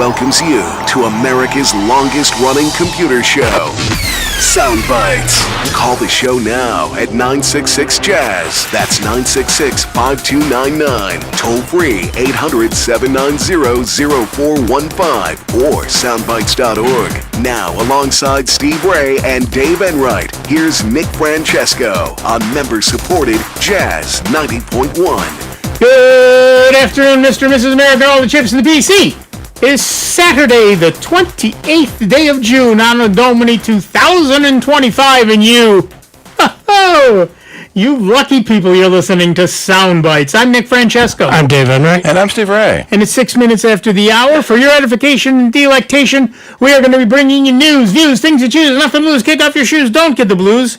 welcomes you to America's longest-running computer show, Sound Bytes. Call the show now at 966-JAZZ. That's 966-5299. Toll-free 800-790-0415 or soundbytes.org. Now, alongside Steve Ray and Dave Enright, here's Nick Francesco on member-supported Jazz 90.1. Good afternoon, Mr. and Mrs. America, all the chips in the PC. It is Saturday, the 28th day of June, Anno Domini 2025, and you lucky people, you're listening to Sound Bytes. I'm Nick Francesco. I'm Dave Enright. And I'm Steve Ray. And it's 6 minutes after the hour. For your edification and delectation, we are going to be bringing you news, views, things to choose, nothing to lose. Kick off your shoes, don't get the blues.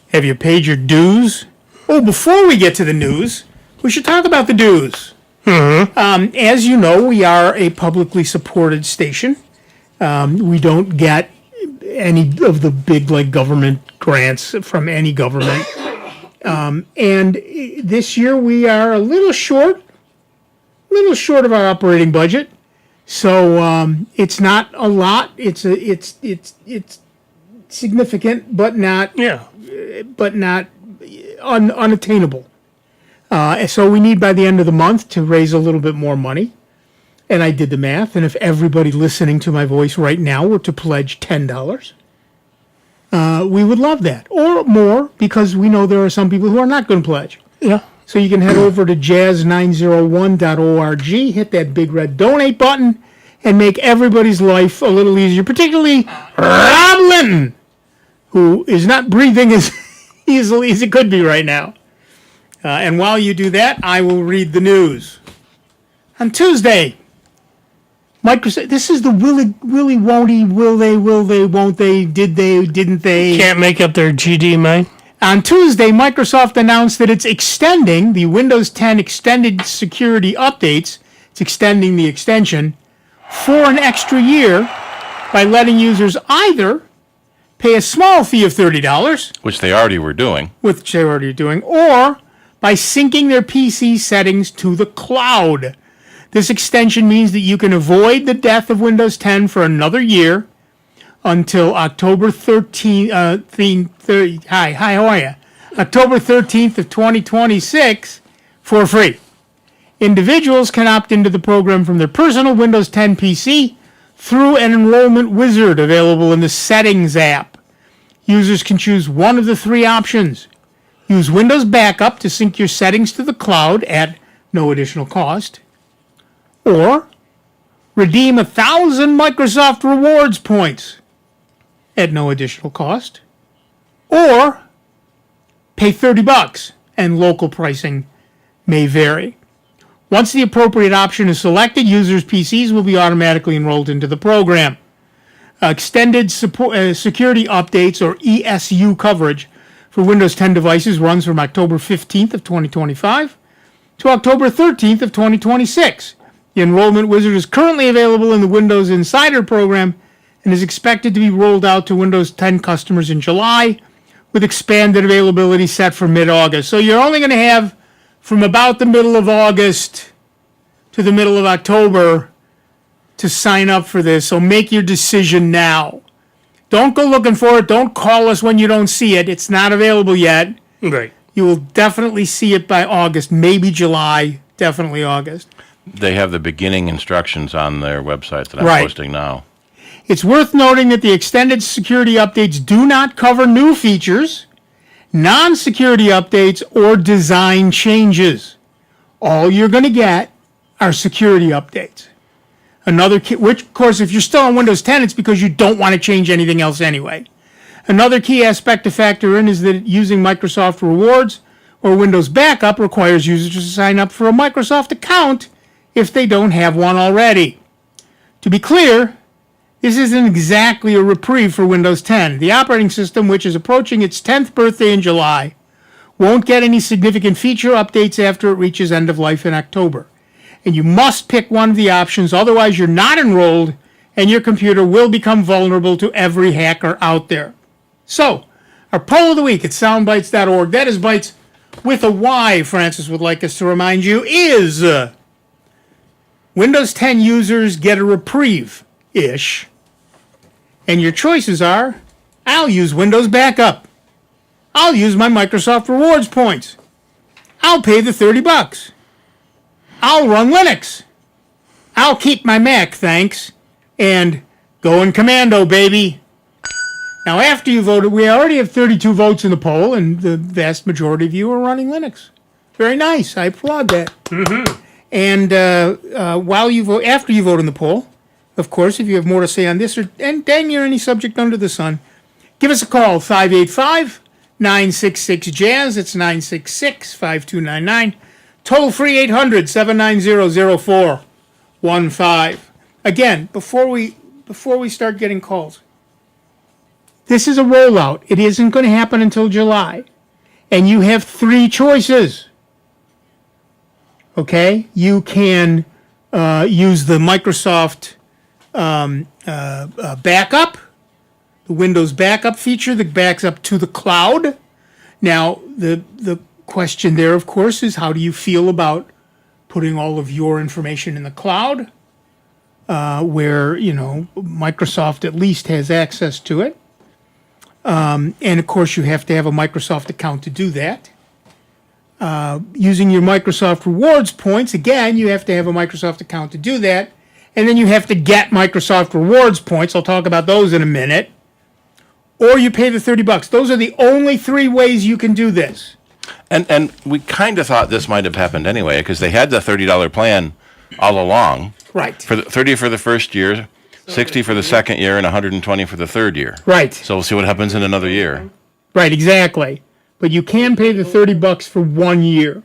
Have you paid your dues? Oh, before we get to the news, we should talk about the dues. Mm-hmm. As you know, we are a publicly supported station. We don't get any of the big government grants from any government. And this year we are a little short of our operating budget. So it's not a lot. It's significant, but not unattainable. So we need by the end of the month to raise a little bit more money. And I did the math. And if everybody listening to my voice right now were to pledge $10, we would love that. Or more, because we know there are some people who are not going to pledge. Yeah. So you can head over to jazz901.org, hit that big red donate button, and make everybody's life a little easier, particularly Rob Linton, who is not breathing as easily as it could be right now. And while you do that, I will read the news. On Tuesday, Microsoft, this is the willy, won't-y, will they, won't they, did they, didn't they. Can't make up their GD, man. On Tuesday, Microsoft announced that it's extending the Windows 10 extended security updates. It's extending the extension for an extra year by letting users either pay a small fee of $30, Which they already were doing. or by syncing their PC settings to the cloud. This extension means that you can avoid the death of Windows 10 for another year until October 13th. How are you? October 13th of 2026 for free. Individuals can opt into the program from their personal Windows 10 PC through an enrollment wizard available in the Settings app. Users can choose one of the three options. Use Windows Backup to sync your settings to the cloud at no additional cost. Or redeem 1,000 Microsoft Rewards points at no additional cost. Or pay $30, and local pricing may vary. Once the appropriate option is selected, users' PCs will be automatically enrolled into the program. Extended security updates, or ESU coverage, for Windows 10 devices runs from October 15th of 2025 to October 13th of 2026. The Enrollment Wizard is currently available in the Windows Insider program and is expected to be rolled out to Windows 10 customers in July, with expanded availability set for mid-August. So you're only going to have from about the middle of August to the middle of October to sign up for this. So make your decision now. Don't go looking for it. Don't call us when you don't see it. It's not available yet. Right. You will definitely see it by August, maybe July, definitely August. They have the beginning instructions on their website that I'm posting now. It's worth noting that the extended security updates do not cover new features, non-security updates, or design changes. All you're going to get are security updates. Which, of course, if you're still on Windows 10, it's because you don't want to change anything else anyway. Another key aspect to factor in is that using Microsoft Rewards or Windows Backup requires users to sign up for a Microsoft account if they don't have one already. To be clear, this isn't exactly a reprieve for Windows 10. The operating system, which is approaching its 10th birthday in July, won't get any significant feature updates after it reaches end of life in October. And you must pick one of the options, otherwise you're not enrolled and your computer will become vulnerable to every hacker out there. So, our poll of the week at soundbytes.org, that is Bytes with a Y, Francis would like us to remind you, is Windows 10 users get a reprieve-ish. And your choices are, I'll use Windows Backup. I'll use my Microsoft Rewards points. I'll pay the $30. I'll run Linux. I'll keep my Mac, thanks. And going commando, baby. Now, after you voted, we already have 32 votes in the poll, and the vast majority of you are running Linux. Very nice. I applaud that. Mm-hmm. And while you vote, after you vote in the poll, of course, if you have more to say on this or and dang near any subject under the sun, give us a call, 585-966-JAZZ. It's 966-5299. Toll free 800-790-0415. Again, before we start getting calls, this is a rollout. It isn't going to happen until July. And you have 3 choices. Okay? You can use the Microsoft backup, the Windows backup feature that backs up to the cloud. Now, the question there, of course, is how do you feel about putting all of your information in the cloud, where, Microsoft at least has access to it. And, of course, you have to have a Microsoft account to do that. Using your Microsoft Rewards points, again, you have to have a Microsoft account to do that. And then you have to get Microsoft Rewards points. I'll talk about those in a minute. Or you pay the $30. Those are the only 3 ways you can do this. And we kind of thought this might have happened anyway, because they had the $30 plan all along. Right. For the 30 for the first year, 60 for the second year, and 120 for the third year. Right. So we'll see what happens in another year. Right, exactly. But you can pay the $30 for 1 year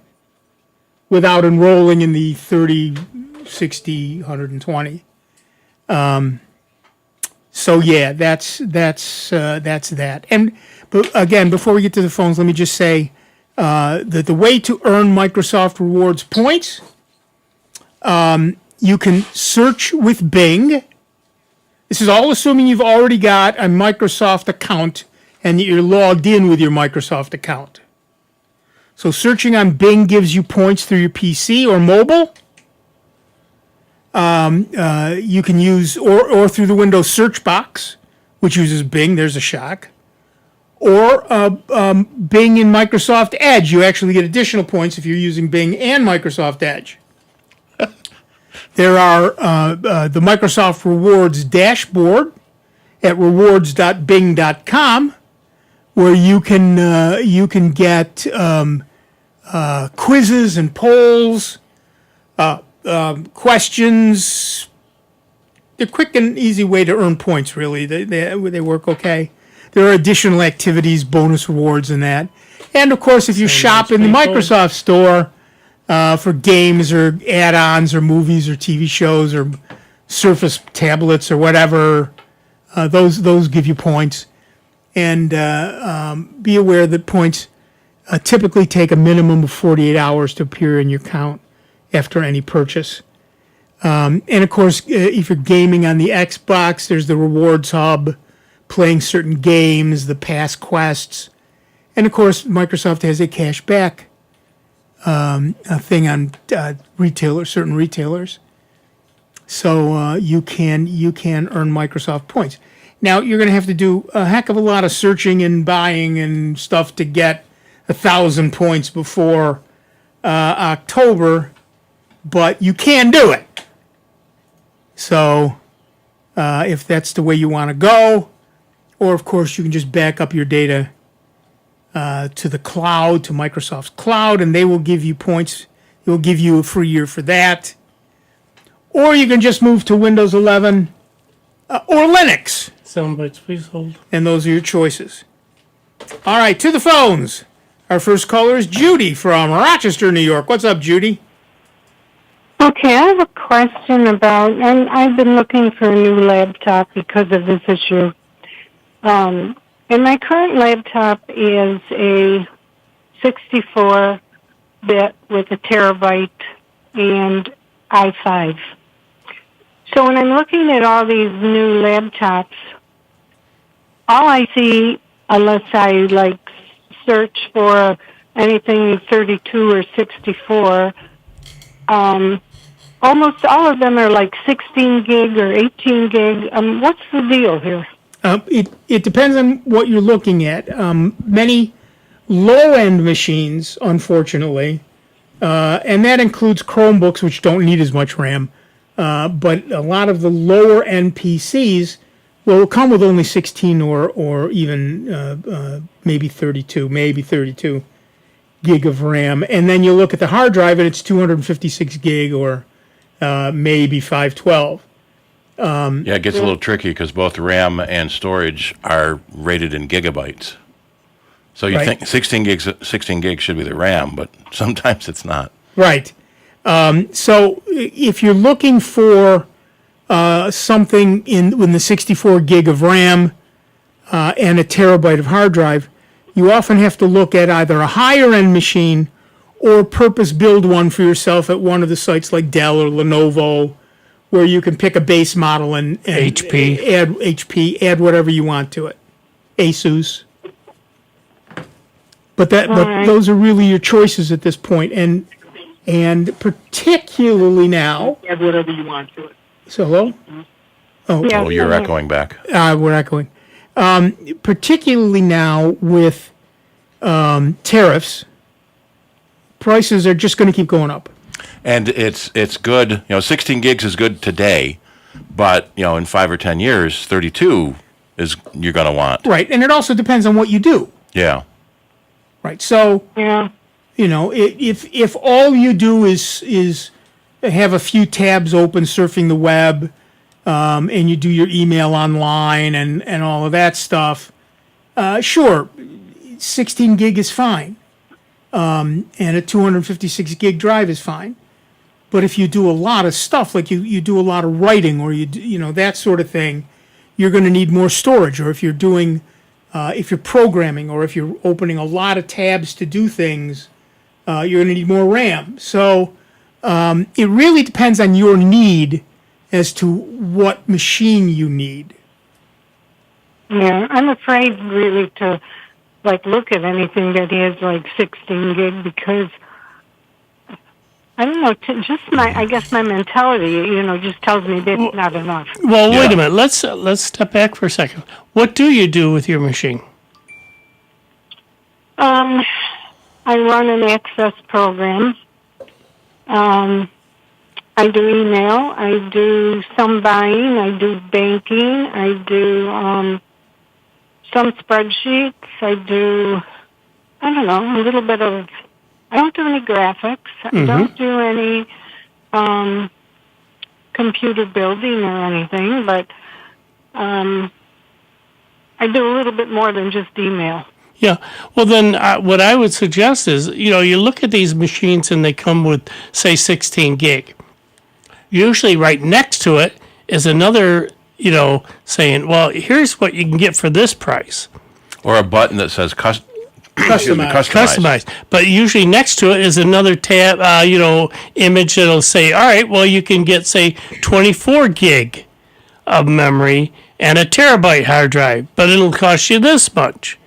without enrolling in the 30, 60, 120. So yeah, that's that. But again, before we get to the phones, let me just say that the way to earn Microsoft Rewards points, you can search with Bing. This is all assuming you've already got a Microsoft account and that you're logged in with your Microsoft account. So searching on Bing gives you points through your PC or mobile. You can use, or through the Windows search box, which uses Bing. There's a shock. Or Bing in Microsoft Edge. You actually get additional points if you're using Bing and Microsoft Edge. There are the Microsoft Rewards dashboard at rewards.bing.com, where you can get quizzes and polls, questions. They're a quick and easy way to earn points, really. They work okay. There are additional activities, bonus rewards, and that. And, of course, if you shop in the Microsoft Store for games or add-ons or movies or TV shows or Surface tablets or whatever, those give you points. And be aware that points typically take a minimum of 48 hours to appear in your account after any purchase. And, of course, if you're gaming on the Xbox, there's the Rewards Hub, playing certain games, the past quests. And, of course, Microsoft has a cash back thing on certain retailers. So you can earn Microsoft points. Now, you're going to have to do a heck of a lot of searching and buying and stuff to get 1,000 points before October, but you can do it. So if that's the way you want to go, or, of course, you can just back up your data to the cloud, to Microsoft's cloud, and they will give you points. They will give you a free year for that. Or you can just move to Windows 11 or Linux. Soundbites, please hold. And those are your choices. All right, to the phones. Our first caller is Judy from Rochester, New York. What's up, Judy? Okay, I have a question about, and I've been looking for a new laptop because of this issue. And my current laptop is a 64-bit with a terabyte and i5. So when I'm looking at all these new laptops, all I see, unless I search for anything 32 or 64, almost all of them are like 16 gig or 18 gig. What's the deal here? It depends on what you're looking at. Many low-end machines, unfortunately, and that includes Chromebooks, which don't need as much RAM, but a lot of the lower-end PCs will come with only 16 or even maybe 32 gig of RAM. And then you look at the hard drive, and it's 256 gig or maybe 512. Yeah, it gets a little tricky because both RAM and storage are rated in gigabytes. So you think 16 gigs should be the RAM, but sometimes it's not. Right. So if you're looking for something in the 64 gig of RAM and a terabyte of hard drive, you often have to look at either a higher end machine or purpose build one for yourself at one of the sites like Dell or Lenovo, where you can pick a base model and HP, add whatever you want to it. Asus. But those are really your choices at this point, and particularly now. Add whatever you want to it. So hello. Yeah, Oh, you're echoing back. We're echoing. Particularly now with tariffs, prices are just going to keep going up. And it's good. 16 gigs is good today, but in 5 or 10 years, 32 is you're going to want. Right, and it also depends on what you do. Yeah. Right. So Yeah. if all you do is have a few tabs open surfing the web, and you do your email online and all of that stuff, sure, 16 gig is fine, and a 256 gig drive is fine. But if you do a lot of stuff, like you do a lot of writing or that sort of thing, you're going to need more storage. Or if you're doing, if you're programming, or if you're opening a lot of tabs to do things, you're going to need more RAM. So it really depends on your need as to what machine you need. Yeah, I'm afraid really to look at anything that has 16 gig because I don't know. I guess my mentality, just tells me that's not enough. Well, wait a minute. Let's step back for a second. What do you do with your machine? I run an access program. I do email. I do some buying. I do banking. I do some spreadsheets. I do, a little bit of. I don't do any graphics. I don't do any computer building or anything, but I do a little bit more than just email. Yeah. Well, then what I would suggest is, you look at these machines and they come with, say, 16 gig. Usually right next to it is another, saying, well, here's what you can get for this price. Or a button that says Customized. But usually next to it is another tab, image that'll say, all right, well, you can get, say, 24 gig of memory and a terabyte hard drive, but it'll cost you this much.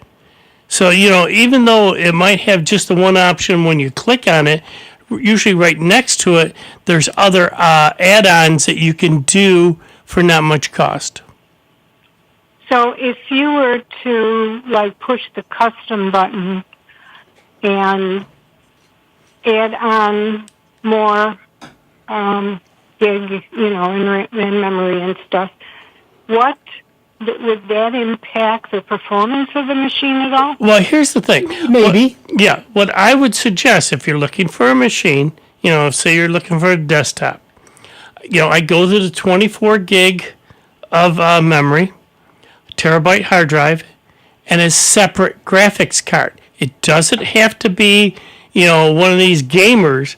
So, even though it might have just the one option when you click on it, usually right next to it, there's other add-ons that you can do for not much cost. So if you were to push the custom button and add on more gig, in memory and stuff, would that impact the performance of the machine at all? Well, here's the thing. Maybe. What I would suggest if you're looking for a machine, say you're looking for a desktop, I go to the 24 gig of memory, terabyte hard drive, and a separate graphics card. It doesn't have to be, one of these gamers,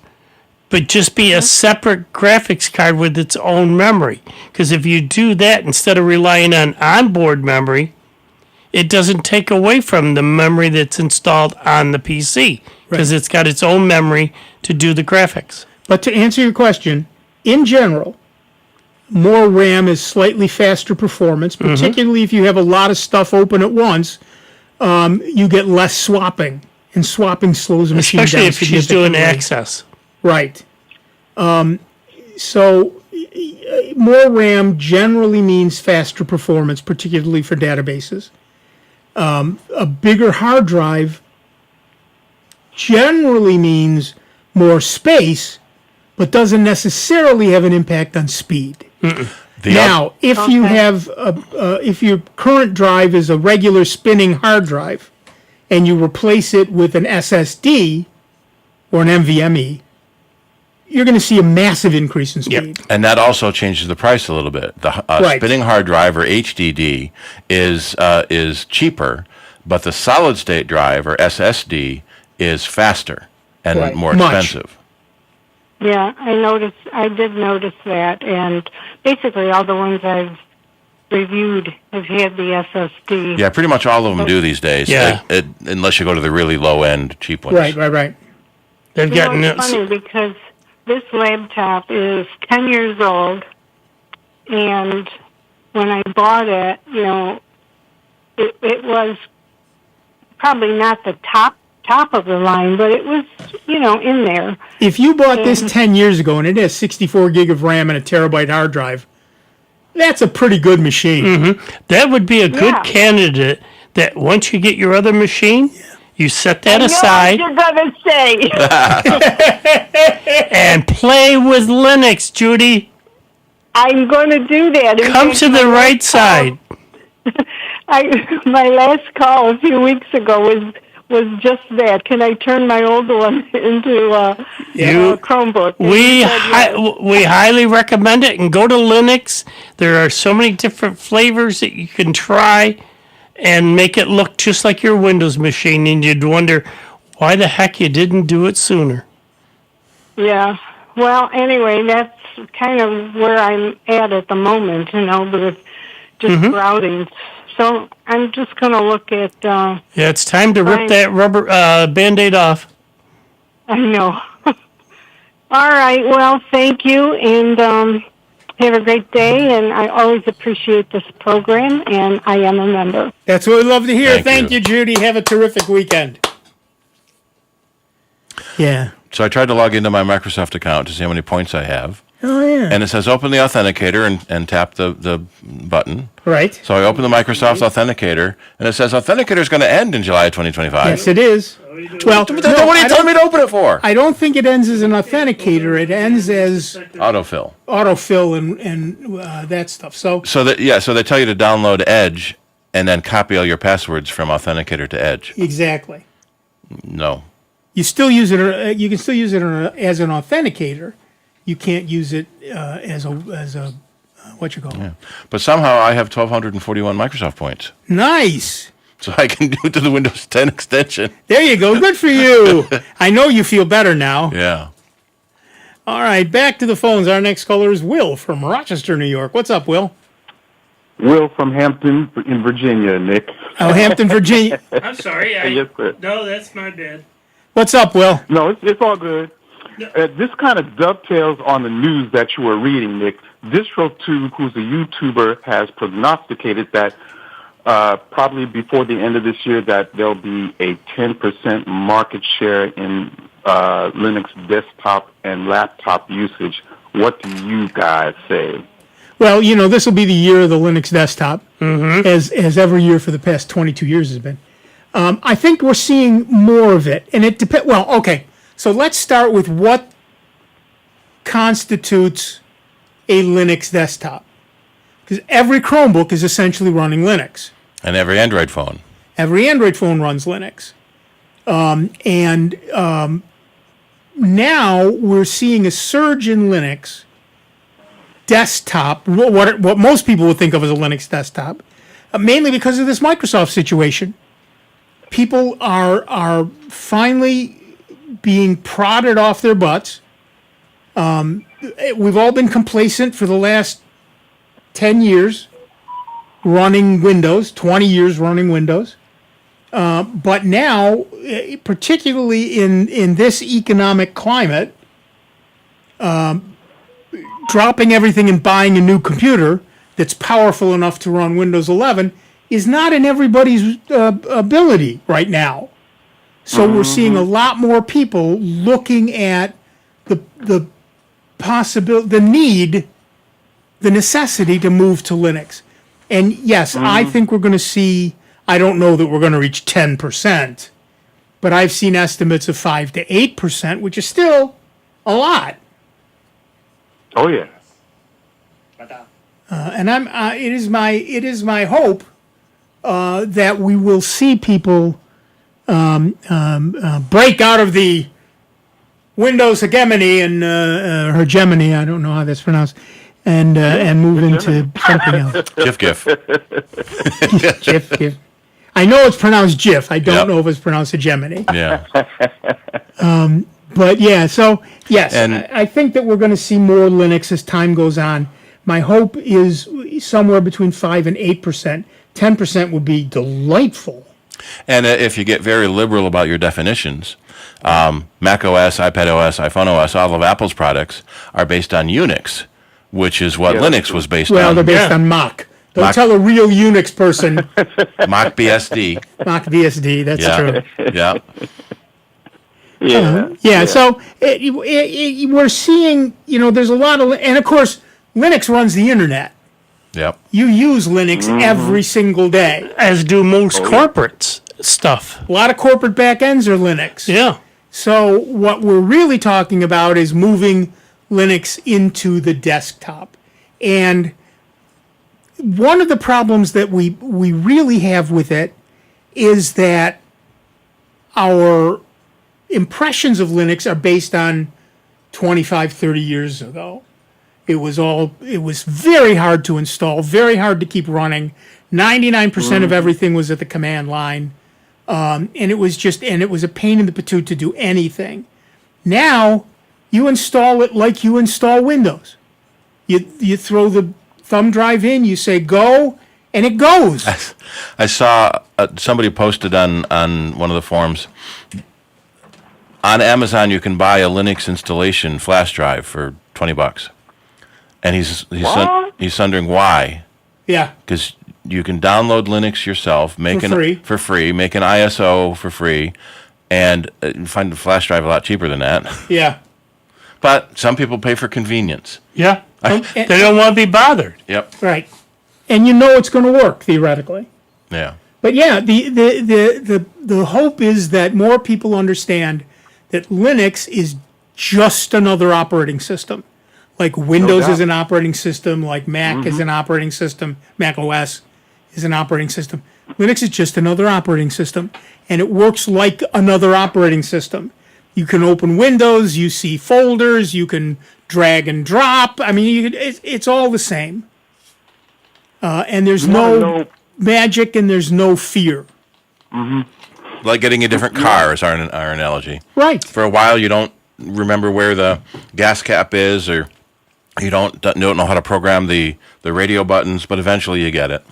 but just be a separate graphics card with its own memory. Because if you do that, instead of relying on onboard memory, it doesn't take away from the memory that's installed on the PC. Because it's got its own memory to do the graphics. But to answer your question, in general, more RAM is slightly faster performance, particularly if you have a lot of stuff open at once. You get less swapping, and swapping slows the machine Especially down if she's doing significantly. access. Right. So more RAM generally means faster performance, particularly for databases. A bigger hard drive generally means more space, but doesn't necessarily have an impact on speed. Now, if you have if your current drive is a regular spinning hard drive, and you replace it with an SSD or an NVMe, you're going to see a massive increase in speed. Yep. And that also changes the price a little bit. The spinning hard drive, or HDD, is cheaper, but the solid state drive, or SSD, is faster and more expensive. Yeah, I did notice that, and basically all the ones I've reviewed have had the SSD. Yeah, pretty much all of them do these days. Yeah. Unless you go to the really low-end cheap ones. Right. They've gotten it's funny because this laptop is 10 years old, and when I bought it, it was probably not the top of the line, but it was, in there. If you bought this 10 years ago and it has 64 gig of RAM and a terabyte hard drive, that's a pretty good machine. Mm-hmm. That would be a good candidate that once you get your other machine, you set that aside. I know what you're going to say. And play with Linux, Judy. I'm going to do that. Come to the right side. My last call a few weeks ago was just that. Can I turn my old one into a Chromebook? We highly recommend it, and go to Linux. There are so many different flavors that you can try and make it look just like your Windows machine, and you'd wonder why the heck you didn't do it sooner. Yeah. Well, anyway, that's kind of where I'm at the moment, but just browsing. So I'm just going to look at... it's time to rip that rubber Band-Aid off. I know. All right. Well, thank you, and have a great day. And I always appreciate this program, and I am a member. That's what we love to hear. Thank you, Judy. Have a terrific weekend. Yeah. So I tried to log into my Microsoft account to see how many points I have. Oh, yeah. And it says open the authenticator and tap the button. Right. So I open the Microsoft Authenticator, and it says Authenticator is going to end in July of 2025. Yes, it is. Well, What are you telling me to open it for? I don't think it ends as an authenticator. It ends as Autofill and that stuff. So they tell you to download Edge and then copy all your passwords from Authenticator to Edge. Exactly. No. You still use it. You can still use it as an authenticator. You can't use it as a what you call it. Yeah. But somehow I have 1,241 Microsoft points. Nice. So I can do it to the Windows 10 extension. There you go. Good for you. I know you feel better now. Yeah. All right, back to the phones. Our next caller is Will from Rochester, New York. What's up, Will? Will from Hampton in Virginia, Nick. Oh, Hampton, Virginia. I'm sorry. Yes, sir. No, that's my bad. What's up, Will? No, it's all good. This kind of dovetails on the news that you were reading, Nick. DistroTube, who's a YouTuber, has prognosticated that probably before the end of this year that there'll be a 10% market share in Linux desktop and laptop usage. What do you guys say? Well, this will be the year of the Linux desktop, as every year for the past 22 years has been. I think we're seeing more of it, and it depends. Well, okay, so let's start with what constitutes a Linux desktop, because every Chromebook is essentially running Linux. And every Android phone. Every Android phone runs Linux. Now we're seeing a surge in Linux desktop, what most people would think of as a Linux desktop, mainly because of this Microsoft situation. People are finally being prodded off their butts. We've all been complacent for the last 10 years running Windows, 20 years running Windows. But now, particularly in this economic climate, dropping everything and buying a new computer that's powerful enough to run Windows 11 is not in everybody's ability right now. So we're seeing a lot more people looking at the the necessity to move to Linux. And yes, I think we're going to see, I don't know that we're going to reach 10%, but I've seen estimates of 5 to 8%, which is still a lot. Oh, yeah. And it is my hope that we will see people break out of the Windows hegemony and hegemony, I don't know how that's pronounced, and move into something else. GIF. GIF. I know it's pronounced GIF. I don't know if it's pronounced hegemony. Yeah. But yeah, so yes, And- I think that we're going to see more Linux as time goes on. My hope is somewhere between 5 and 8%. 10% would be delightful. And if you get very liberal about your definitions, Mac OS, iPad OS, iPhone OS, all of Apple's products are based on Unix, which is what Linux was based Well, on. they're based on Mach. Don't Mach. tell a real Unix person Mach BSD. Mach BSD. That's true. Yeah. Yeah. So we're seeing, there's a lot of, and of course, Linux runs the internet. Yep. You use Linux every single day. As do most corporate stuff. A lot of corporate backends are Linux. Yeah. So what we're really talking about is moving Linux into the desktop. And one of the problems that we really have with it is that our impressions of Linux are based on 25, 30 years ago. It was very hard to install, very hard to keep running. 99% of everything was at the command line. And it was a pain in the patoot to do anything. Now, you install it like you install Windows. You throw the thumb drive in, you say go, and it goes. I saw somebody posted on one of the forums. On Amazon, you can buy a Linux installation flash drive for $20. And he's wondering why. Yeah. Because you can download Linux yourself, for free, make an ISO for free, and find a flash drive a lot cheaper than that. Yeah. But some people pay for convenience. Yeah. They don't want to be bothered. Yep. Right. And it's going to work, theoretically. Yeah. But yeah, the hope is that more people understand that Linux is just another operating system. Like Windows is an operating system, like Mac is an operating system, Mac OS is an operating system. Linux is just another operating system, and it works like another operating system. You can open Windows, you see folders, you can drag and drop. I mean, it's all the same. And there's no magic and there's no fear. Like getting a different car is our analogy. Right. For a while, you don't remember where the gas cap is, or you don't know how to program the radio buttons, but eventually you get it.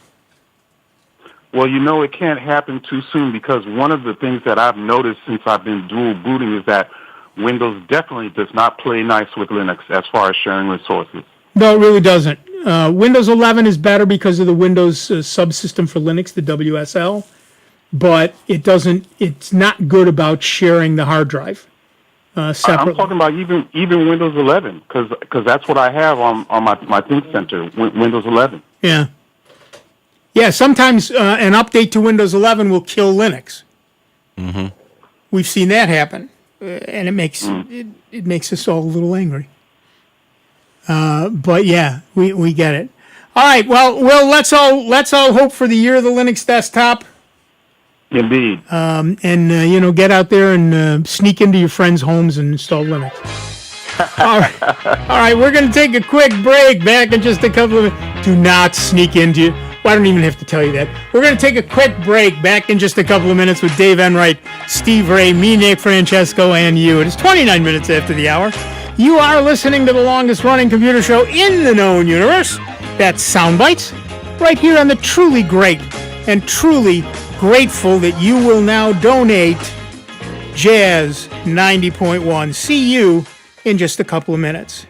Well, it can't happen too soon, because one of the things that I've noticed since I've been dual booting is that Windows definitely does not play nice with Linux as far as sharing resources. No, it really doesn't. Windows 11 is better because of the Windows subsystem for Linux, the WSL, but it's not good about sharing the hard drive separately. I'm talking about even Windows 11, because that's what I have on my ThinkCenter, Windows 11. Yeah. Yeah, sometimes an update to Windows 11 will kill Linux. Mm-hmm. We've seen that happen, and it makes us all a little angry. But yeah, we get it. All right, well, let's all hope for the year of the Linux desktop. Indeed. And get out there and sneak into your friends' homes and install Linux. All right, we're going to take a quick break. Back in just a couple of minutes. Do not sneak into. Well, I don't even have to tell you that. We're going to take a quick break. Back in just a couple of minutes with Dave Enright, Steve Ray, me, Nick, Francesco, and you. It is 29 minutes after the hour. You are listening to the longest-running computer show in the known universe. That's Soundbites, right here on the truly great and truly grateful that you will now donate Jazz 90.1. See you in just a couple of minutes.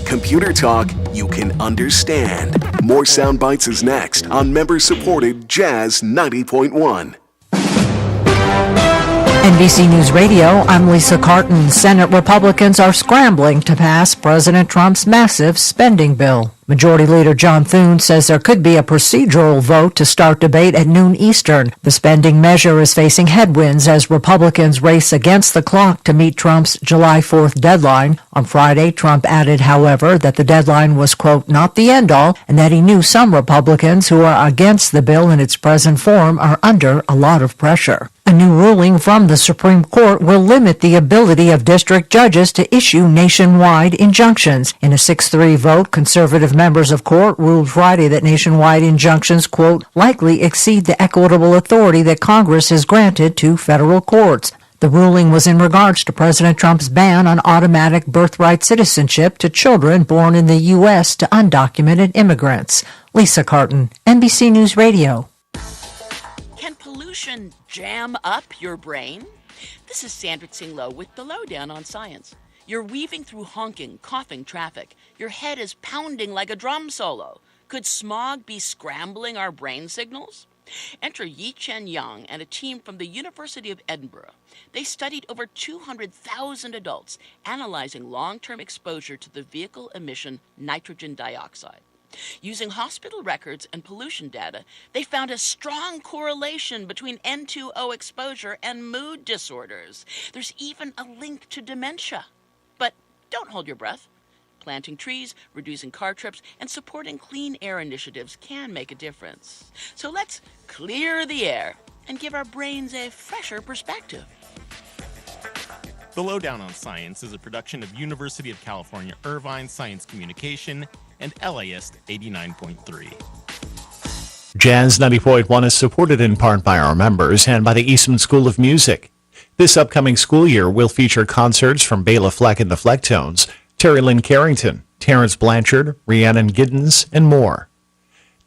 Computer talk you can understand. More Sound Bites is next on member-supported Jazz 90.1. NBC News Radio, I'm Lisa Carton. Senate Republicans are scrambling to pass President Trump's massive spending bill. Majority Leader John Thune says there could be a procedural vote to start debate at noon Eastern. The spending measure is facing headwinds as Republicans race against the clock to meet Trump's July 4th deadline. On Friday, Trump added, however, that the deadline was, quote, not the end-all, and that he knew some Republicans who are against the bill in its present form are under a lot of pressure. A new ruling from the Supreme Court will limit the ability of district judges to issue nationwide injunctions. In a 6-3 vote, conservative members of court ruled Friday that nationwide injunctions, quote, likely exceed the equitable authority that Congress has granted to federal courts. The ruling was in regards to President Trump's ban on automatic birthright citizenship to children born in the U.S. to undocumented immigrants. Lisa Carton, NBC News Radio. Can pollution jam up your brain? This is Sandra Tsing-Loh with the Lowdown on Science. You're weaving through honking, coughing traffic. Your head is pounding like a drum solo. Could smog be scrambling our brain signals? Enter Yi-Chen Yang and a team from the University of Edinburgh. They studied over 200,000 adults, analyzing long-term exposure to the vehicle emission nitrogen dioxide. Using hospital records and pollution data, they found a strong correlation between N2O exposure and mood disorders. There's even a link to dementia. But don't hold your breath. Planting trees, reducing car trips, and supporting clean air initiatives can make a difference. So let's clear the air and give our brains a fresher perspective. The Lowdown on Science is a production of University of California, Irvine Science Communication and LAist 89.3. Jazz 90.1 is supported in part by our members and by the Eastman School of Music. This upcoming school year will feature concerts from Bela Fleck and the Flecktones, Terry Lynn Carrington, Terrence Blanchard, Rhiannon Giddens, and more.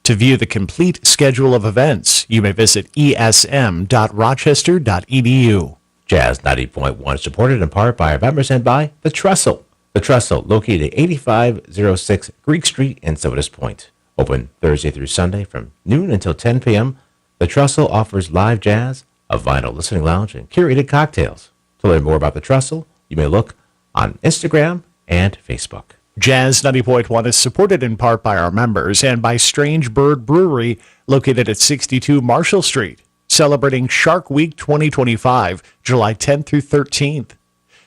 To view the complete schedule of events, you may visit esm.rochester.edu. Jazz 90.1 is supported in part by our members and by The Trestle. The Trestle, located at 8506 Greek Street in Silver's Point. Open Thursday through Sunday from noon until 10 p.m. The Trestle offers live jazz, a vinyl listening lounge, and curated cocktails. To learn more about The Trestle, you may look on Instagram and Facebook. Jazz 90.1 is supported in part by our members and by Strange Bird Brewery, located at 62 Marshall Street, celebrating Shark Week 2025, July 10th through 13th.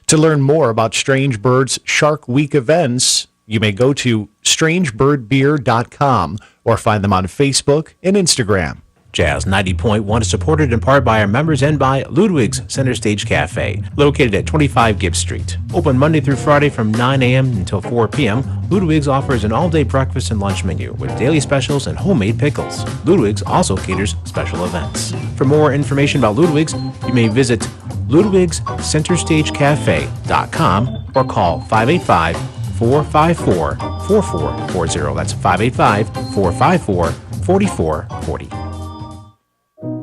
To learn more about Strange Bird's Shark Week events, you may go to strangebirdbeer.com or find them on Facebook and Instagram. Jazz 90.1 is supported in part by our members and by Ludwig's Center Stage Cafe, located at 25 Gibbs Street. Open Monday through Friday from 9 a.m. until 4 p.m., Ludwig's offers an all-day breakfast and lunch menu with daily specials and homemade pickles. Ludwig's also caters special events. For more information about Ludwig's, you may visit ludwigscenterstagecafe.com or call 585-454-4440. That's 585-454-4440.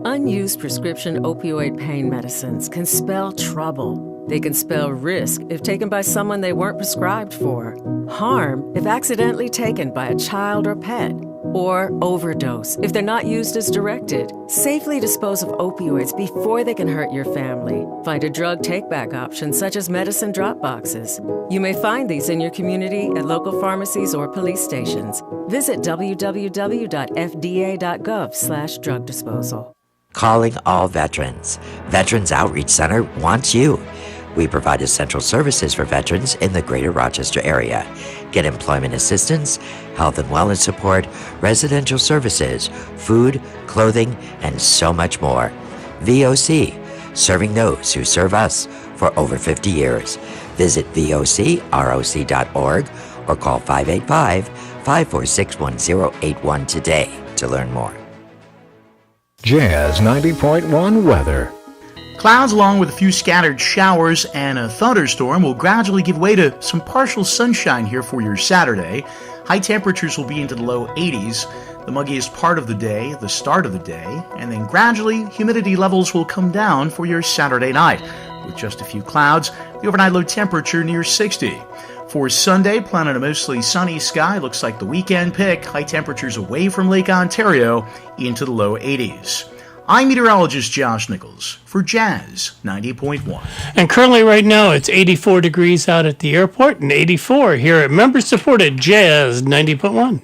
Unused prescription opioid pain medicines can spell trouble. They can spell risk if taken by someone they weren't prescribed for, harm if accidentally taken by a child or pet, or overdose if they're not used as directed. Safely dispose of opioids before they can hurt your family. Find a drug take-back option such as medicine drop boxes. You may find these in your community at local pharmacies or police stations. Visit www.fda.gov/drug disposal. Calling all veterans. Veterans Outreach Center wants you. We provide essential services for veterans in the greater Rochester area. Get employment assistance, health and wellness support, residential services, food, clothing, and so much more. VOC, serving those who serve us for over 50 years. Visit vocroc.org or call 585-546-1081 today to learn more. Jazz 90.1 weather. Clouds along with a few scattered showers and a thunderstorm will gradually give way to some partial sunshine here for your Saturday. High temperatures will be into the low 80s, the muggiest part of the day, the start of the day, and then gradually humidity levels will come down for your Saturday night. With just a few clouds, the overnight low temperature near 60. For Sunday, plan on a mostly sunny sky. Looks like the weekend pick. High temperatures away from Lake Ontario into the low 80s. I'm meteorologist Josh Nichols for Jazz 90.1. And currently right now it's 84 degrees out at the airport and 84 here at member-supported Jazz 90.1.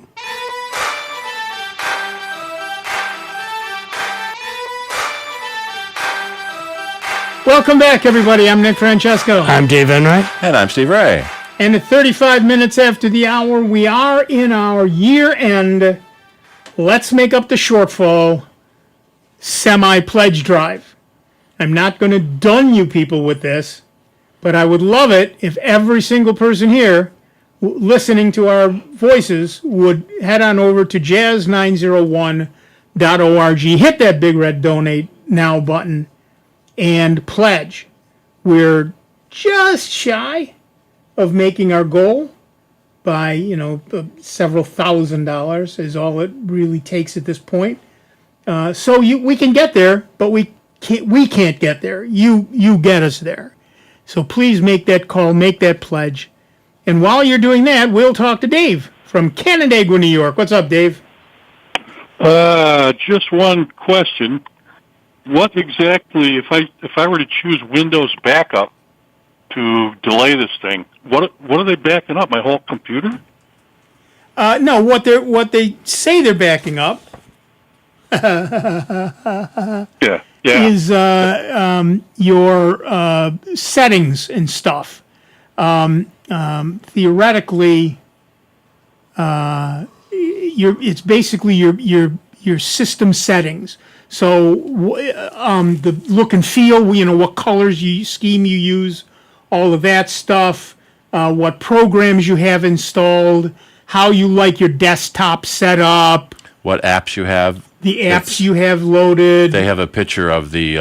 Welcome back, everybody. I'm Nick Francesco. I'm Dave Enright. And I'm Steve Ray. And at 35 minutes after the hour, we are in our year-end Let's Make Up the Shortfall semi-pledge drive. I'm not going to dun you people with this, but I would love it if every single person here listening to our voices would head on over to jazz901.org, hit that big red donate now button, and pledge. We're just shy of making our goal by, several $1,000s is all it really takes at this point. So we can get there, but we can't get there. You get us there. So please make that call, make that pledge. And while you're doing that, we'll talk to Dave from Canandaigua, New York. What's up, Dave? Just one question. What exactly, if I were to choose Windows backup to delay this thing, what are they backing up? My whole computer? No, what they say they're backing up is your settings and stuff. Theoretically, it's basically your system settings. So the look and feel, what colors scheme you use, all of that stuff, what programs you have installed, how you like your desktop set up, what apps you have, the apps you have loaded. They have a picture of the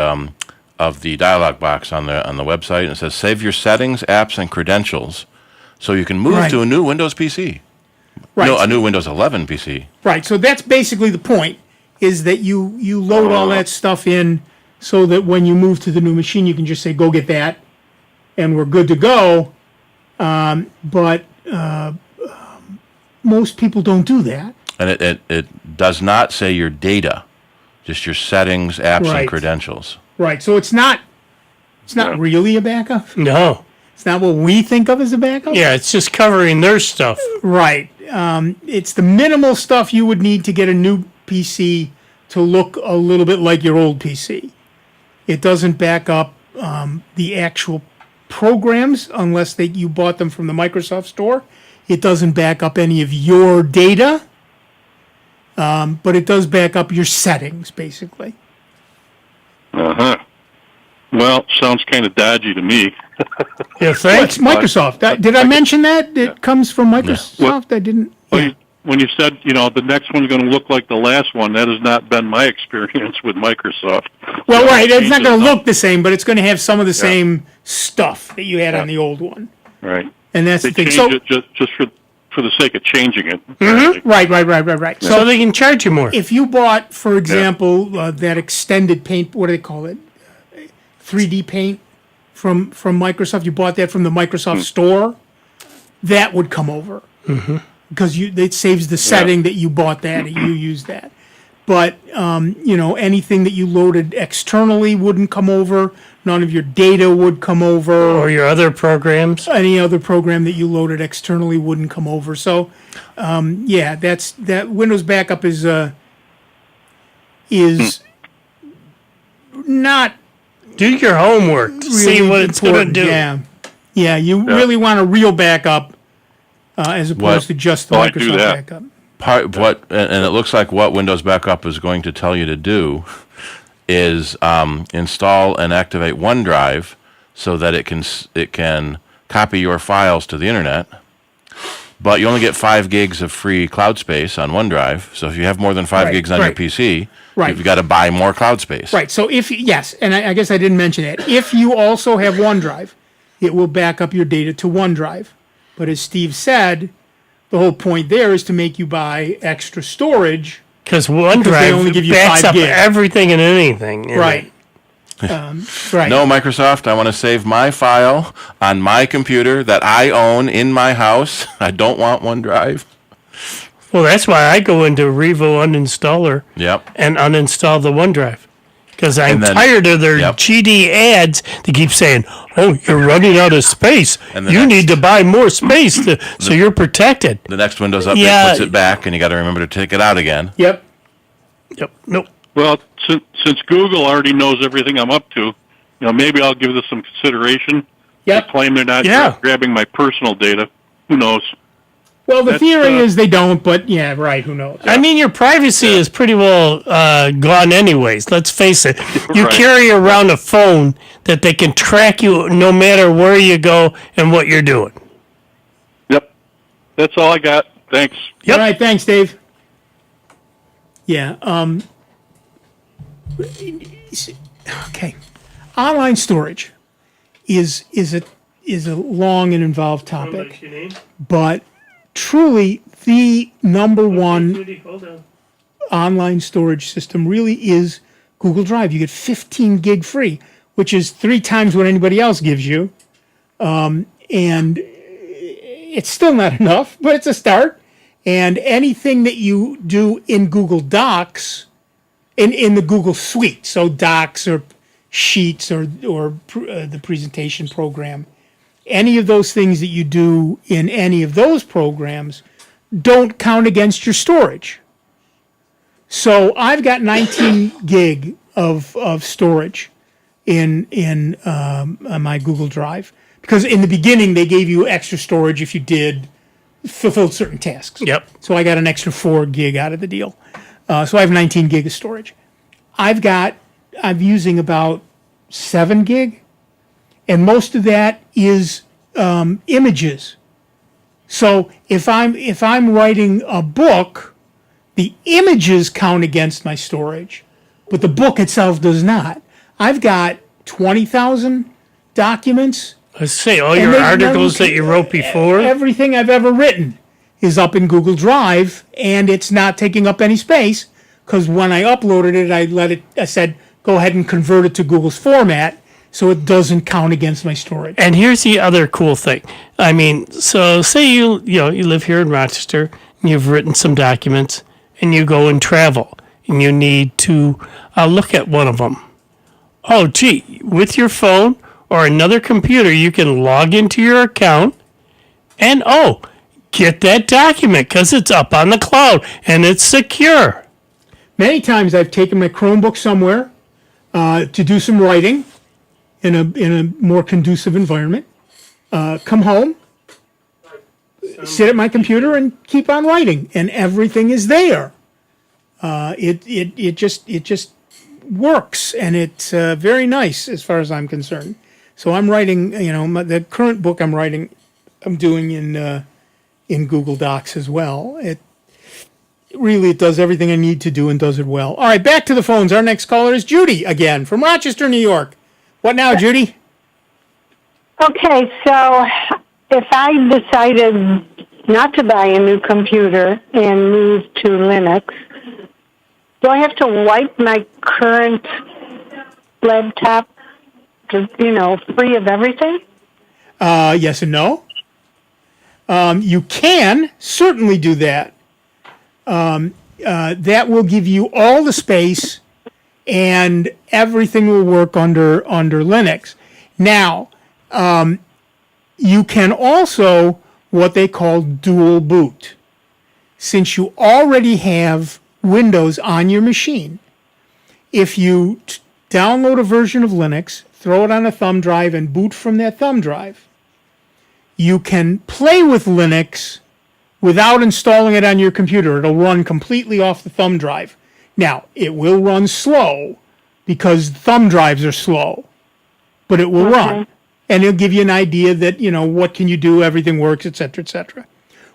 dialog box on the website, and it says save your settings, apps, and credentials, so you can move to a new Windows PC. Right. No, a new Windows 11 PC. Right. So that's basically the point, is that you load all that stuff in so that when you move to the new machine, you can just say, go get that, and we're good to go. But most people don't do that. And it does not say your data, just your settings, apps, and credentials. Right. So it's not really a backup. No. It's not what we think of as a backup. Yeah, it's just covering their stuff. Right. It's the minimal stuff you would need to get a new PC to look a little bit like your old PC. It doesn't back up the actual programs unless you bought them from the Microsoft Store. It doesn't back up any of your data, but it does back up your settings, basically. Uh-huh. Well, sounds kind of dodgy to me. Yeah, thanks. It's Microsoft. Did I mention that? It comes from Microsoft? Yeah. I didn't. Yeah. When you said, the next one's going to look like the last one, that has not been my experience with Microsoft. Well, right. It's not going to look the same, but it's going to have some of the same stuff that you had on the old one. Right. And that's the thing. Change So, it just for the sake of changing it. Mm-hmm. Right. So they can charge you more. If you bought, for example, that extended paint, what do they call it? 3D paint from Microsoft. You bought that from the Microsoft Store. That would come over. Mm-hmm. Because it saves the setting that you bought that and you use that. But, anything that you loaded externally wouldn't come over. None of your data would come over. Or your other programs. Any other program that you loaded externally wouldn't come over. So, that Windows backup is not... Do your homework. Really see what it's going to do. Yeah, you really want a real backup. As opposed to just the Microsoft backup. And it looks like what Windows Backup is going to tell you to do is install and activate OneDrive so that it can copy your files to the internet. But you only get 5 gigs of free cloud space on OneDrive. So if you have more than 5 gigs on your PC, you've got to buy more cloud space. Right. So and I guess I didn't mention that. If you also have OneDrive, it will back up your data to OneDrive. But as Steve said, the whole point there is to make you buy extra storage. Because OneDrive only give you backs 5 up gigs. everything and anything. Right. Right. No, Microsoft, I want to save my file on my computer that I own in my house. I don't want OneDrive. Well, that's why I go into Revo Uninstaller and uninstall the OneDrive. because I'm And then- tired of their Yep. GD ads. They keep saying, "Oh, you're running out of space. And the You next- need to buy more space so you're protected." The next Windows update Yeah. puts it back, and you got to remember to take it out again. Yep. Nope. Well, since Google already knows everything I'm up to, maybe I'll give this some consideration. Yep. They claim they're not Yeah. grabbing my personal data. Who knows? Well, the That's, theory is they don't, but yeah, right. Who knows? I mean, your privacy is pretty well gone anyways. Let's face it. You Right. carry around a phone that they can track you no matter where you go and what you're doing. Yep. That's all I got. Thanks. Yep. All right, thanks, Dave. Yeah. Okay. Online storage is a long and involved topic, but truly the number one online storage system really is Google Drive. You get 15 gig free, which is 3 times what anybody else gives you, and it's still not enough, but it's a start. And anything that you do in Google Docs, in the Google Suite, so Docs or Sheets or the presentation program, any of those things that you do in any of those programs don't count against your storage. So I've got 19 gig of storage in my Google Drive, because in the beginning they gave you extra storage if you fulfilled certain tasks. Yep. So I got an extra 4 gig out of the deal. So I have 19 gig of storage. I'm using about 7 gig, and most of that is images. So if I'm writing a book, the images count against my storage, but the book itself does not. I've got 20,000 documents. Let's say all your articles that you wrote before. Everything I've ever written is up in Google Drive, and it's not taking up any space, because when I uploaded it, I said, go ahead and convert it to Google's format, so it doesn't count against my storage. And here's the other cool thing. I mean, so say you live here in Rochester, and you've written some documents, and you go and travel, and you need to look at one of them. Oh, gee, with your phone or another computer, you can log into your account and, get that document because it's up on the cloud and it's secure. Many times I've taken my Chromebook somewhere to do some writing in a more conducive environment, come home, sit at my computer and keep on writing, and everything is there. It just works, and it's very nice as far as I'm concerned. So I'm writing, the current book I'm writing, I'm doing in Google Docs as well. It does everything I need to do and does it well. All right, back to the phones. Our next caller is Judy again from Rochester, New York. What now, Judy? Okay, so if I decided not to buy a new computer and move to Linux, do I have to wipe my current laptop, free of everything? Yes and no. You can certainly do that. That will give you all the space, and everything will work under Linux. Now, you can also what they call dual boot. Since you already have Windows on your machine, if you download a version of Linux, throw it on a thumb drive, and boot from that thumb drive, you can play with Linux without installing it on your computer. It'll run completely off the thumb drive. Now, it will run slow because thumb drives are slow, but it will run. And it'll give you an idea that, what can you do, everything works, etc., etc.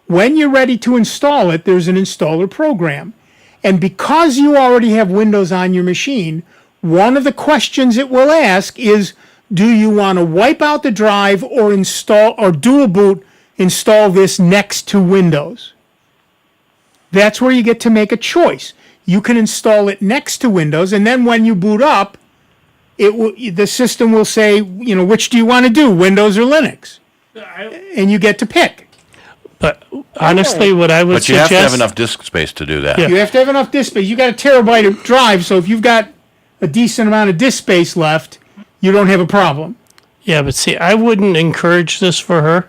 When you're ready to install it, there's an installer program. And because you already have Windows on your machine, one of the questions it will ask is, do you want to wipe out the drive or dual boot, install this next to Windows? That's where you get to make a choice. You can install it next to Windows, and then when you boot up, the system will say, which do you want to do, Windows or Linux? And you get to pick. But honestly, what I would suggest... But you have to have enough disk space to do that. Yeah. You have to have enough disk space. You got a terabyte of drive, so if you've got a decent amount of disk space left, you don't have a problem. Yeah, but see, I wouldn't encourage this for her,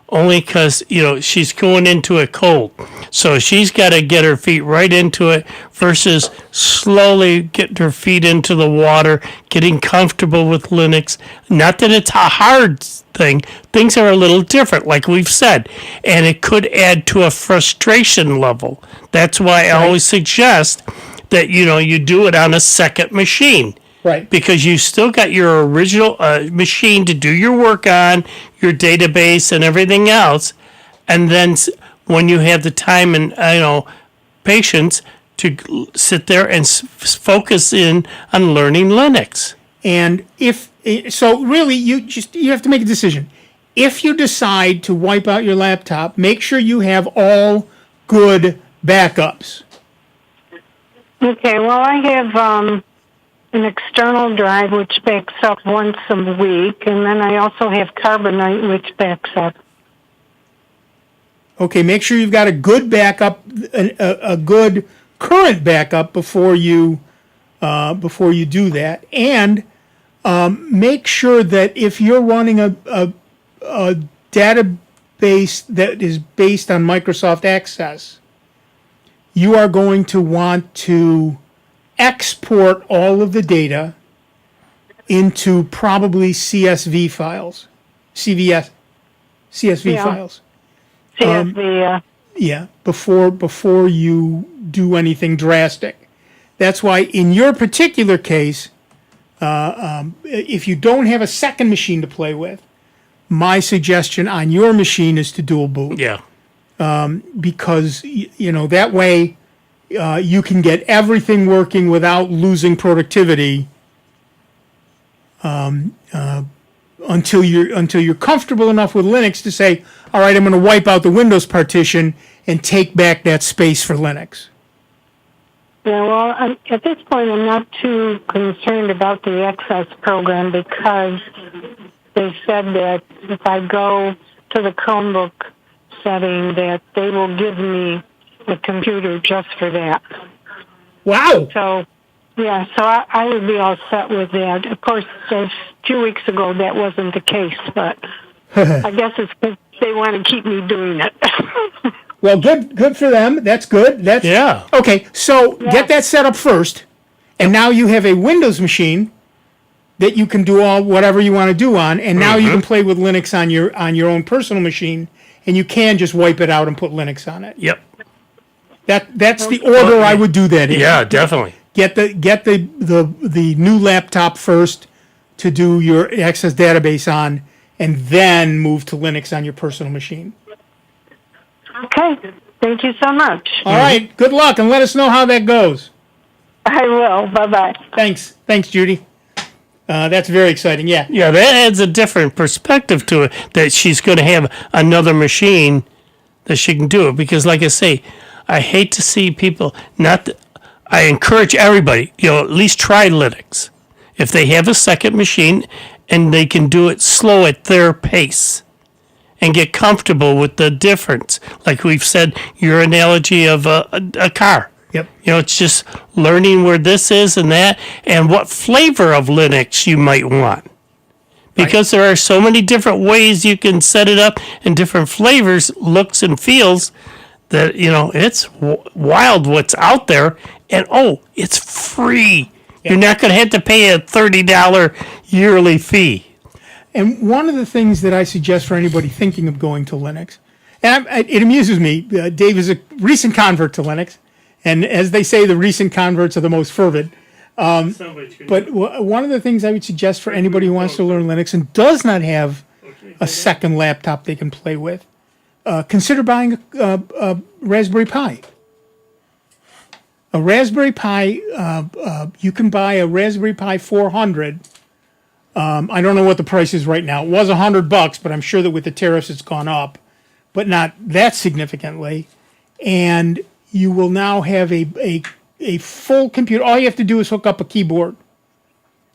only because, she's going into it cold. So she's got to get her feet right into it versus slowly getting her feet into the water, getting comfortable with Linux. Not that it's a hard thing. Things are a little different, like we've said, and it could add to a frustration level. That's why I always suggest that, you do it on a second machine. Right. Because you still got your original machine to do your work on, your database and everything else. And then when you have the time and, patience to sit there and focus in on learning Linux. And so really you have to make a decision. If you decide to wipe out your laptop, make sure you have all good backups. Okay, well, I have an external drive which backs up once a week, and then I also have Carbonite which backs up. Okay, make sure you've got a good backup, a good current backup before you do that, and make sure that if you're running a database that is based on Microsoft Access, you are going to want to export all of the data into probably CSV files, CSV files. CSV, yeah, before you do anything drastic. That's why in your particular case, if you don't have a second machine to play with, my suggestion on your machine is to dual boot. Yeah. Because, that way you can get everything working without losing productivity until you're comfortable enough with Linux to say, all right, I'm going to wipe out the Windows partition and take back that space for Linux. Yeah, well, at this point, I'm not too concerned about the Access program because they said that if I go to the Chromebook setting, that they will give me a computer just for that. Wow! So, yeah, so I would be all set with that. Of course, a few weeks ago that wasn't the case, but I guess it's because they want to keep me doing it. Well, good for them. That's good. Yeah. Okay, so get that set up first, and now you have a Windows machine that you can do all whatever you want to do on, and now you can play with Linux on your own personal machine, and you can just wipe it out and put Linux on it. Yep. That's the order I would do that in. Yeah, definitely. Get the new laptop first to do your Access database on, and then move to Linux on your personal machine. Okay. Thank you so much. All right. Good luck, and let us know how that goes. I will. Bye-bye. Thanks, Judy. That's very exciting. Yeah. Yeah, that adds a different perspective to it, that she's going to have another machine that she can do it. Because, like I say, I hate to see people I encourage everybody, at least try Linux. If they have a second machine and they can do it slow at their pace and get comfortable with the difference. Like we've said, your analogy of a car. Yep. It's just learning where this is and that and what flavor of Linux you might want. Because there are so many different ways you can set it up and different flavors, looks and feels that, it's wild what's out there. And, it's free. Yep. You're not going to have to pay a $30 yearly fee. And one of the things that I suggest for anybody thinking of going to Linux, and it amuses me, Dave is a recent convert to Linux, and as they say, the recent converts are the most fervid. But one of the things I would suggest for anybody who wants to learn Linux and does not have a second laptop they can play with, consider buying a Raspberry Pi. A Raspberry Pi, you can buy a Raspberry Pi 400. I don't know what the price is right now. It was $100, but I'm sure that with the tariffs it's gone up, but not that significantly. And you will now have a full computer. All you have to do is hook up a keyboard.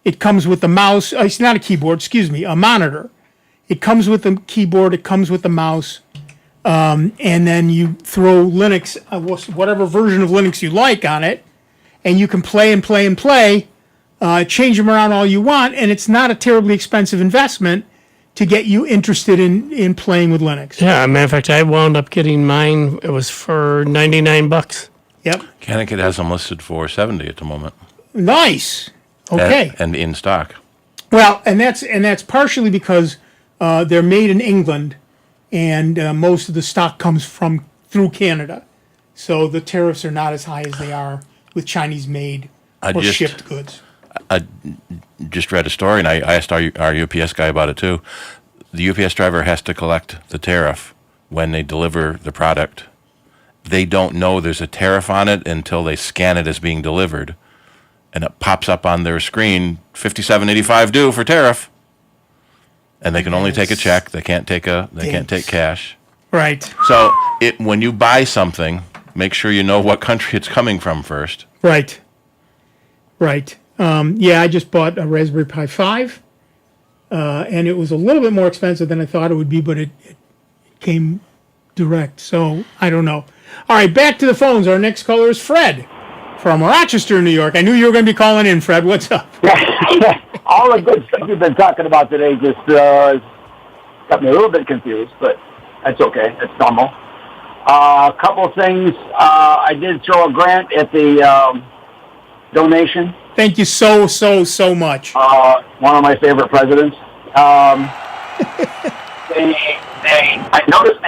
It comes with the mouse. It's not a keyboard, excuse me, a monitor. It comes with the keyboard. It comes with the mouse. And then you throw Linux, whatever version of Linux you like on it, and you can play and play and play change them around all you want, and it's not a terribly expensive investment to get you interested in playing with Linux. Yeah, matter of fact, I wound up getting mine. It was for $99. Yep. Canandaigua has them listed for $70 at the moment. Nice. Okay. And in stock. Well, and that's partially because they're made in England, and most of the stock comes through Canada, so the tariffs are not as high as they are with Chinese-made or shipped goods. I just read a story, and I asked our UPS guy about it too. The UPS driver has to collect the tariff when they deliver the product. They don't know there's a tariff on it until they scan it as being delivered, and it pops up on their screen, $57.85 due for tariff. And they can only take a check. They can't take cash. Right. So when you buy something, make sure you know what country it's coming from first. Right. Yeah, I just bought a Raspberry Pi 5, and it was a little bit more expensive than I thought it would be, but it came direct, so I don't know. All right, back to the phones. Our next caller is Fred from Rochester, New York. I knew you were going to be calling in, Fred. What's up? All the good stuff you've been talking about today just got me a little bit confused, but that's okay. That's normal. A couple of things. I did throw a grant at the donation. Thank you so much. One of my favorite presidents. I noticed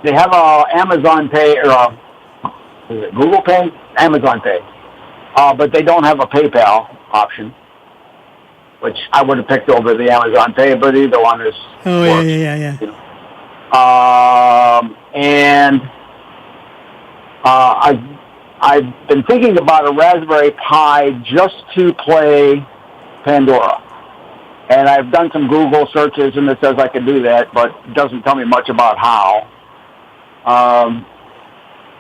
they have a Amazon Pay or is it Google Pay? Amazon Pay. But they don't have a PayPal option, which I would have picked over the Amazon Pay, but either one is. Oh, yeah. And I've been thinking about a Raspberry Pi just to play Pandora. And I've done some Google searches, and it says I can do that, but it doesn't tell me much about how.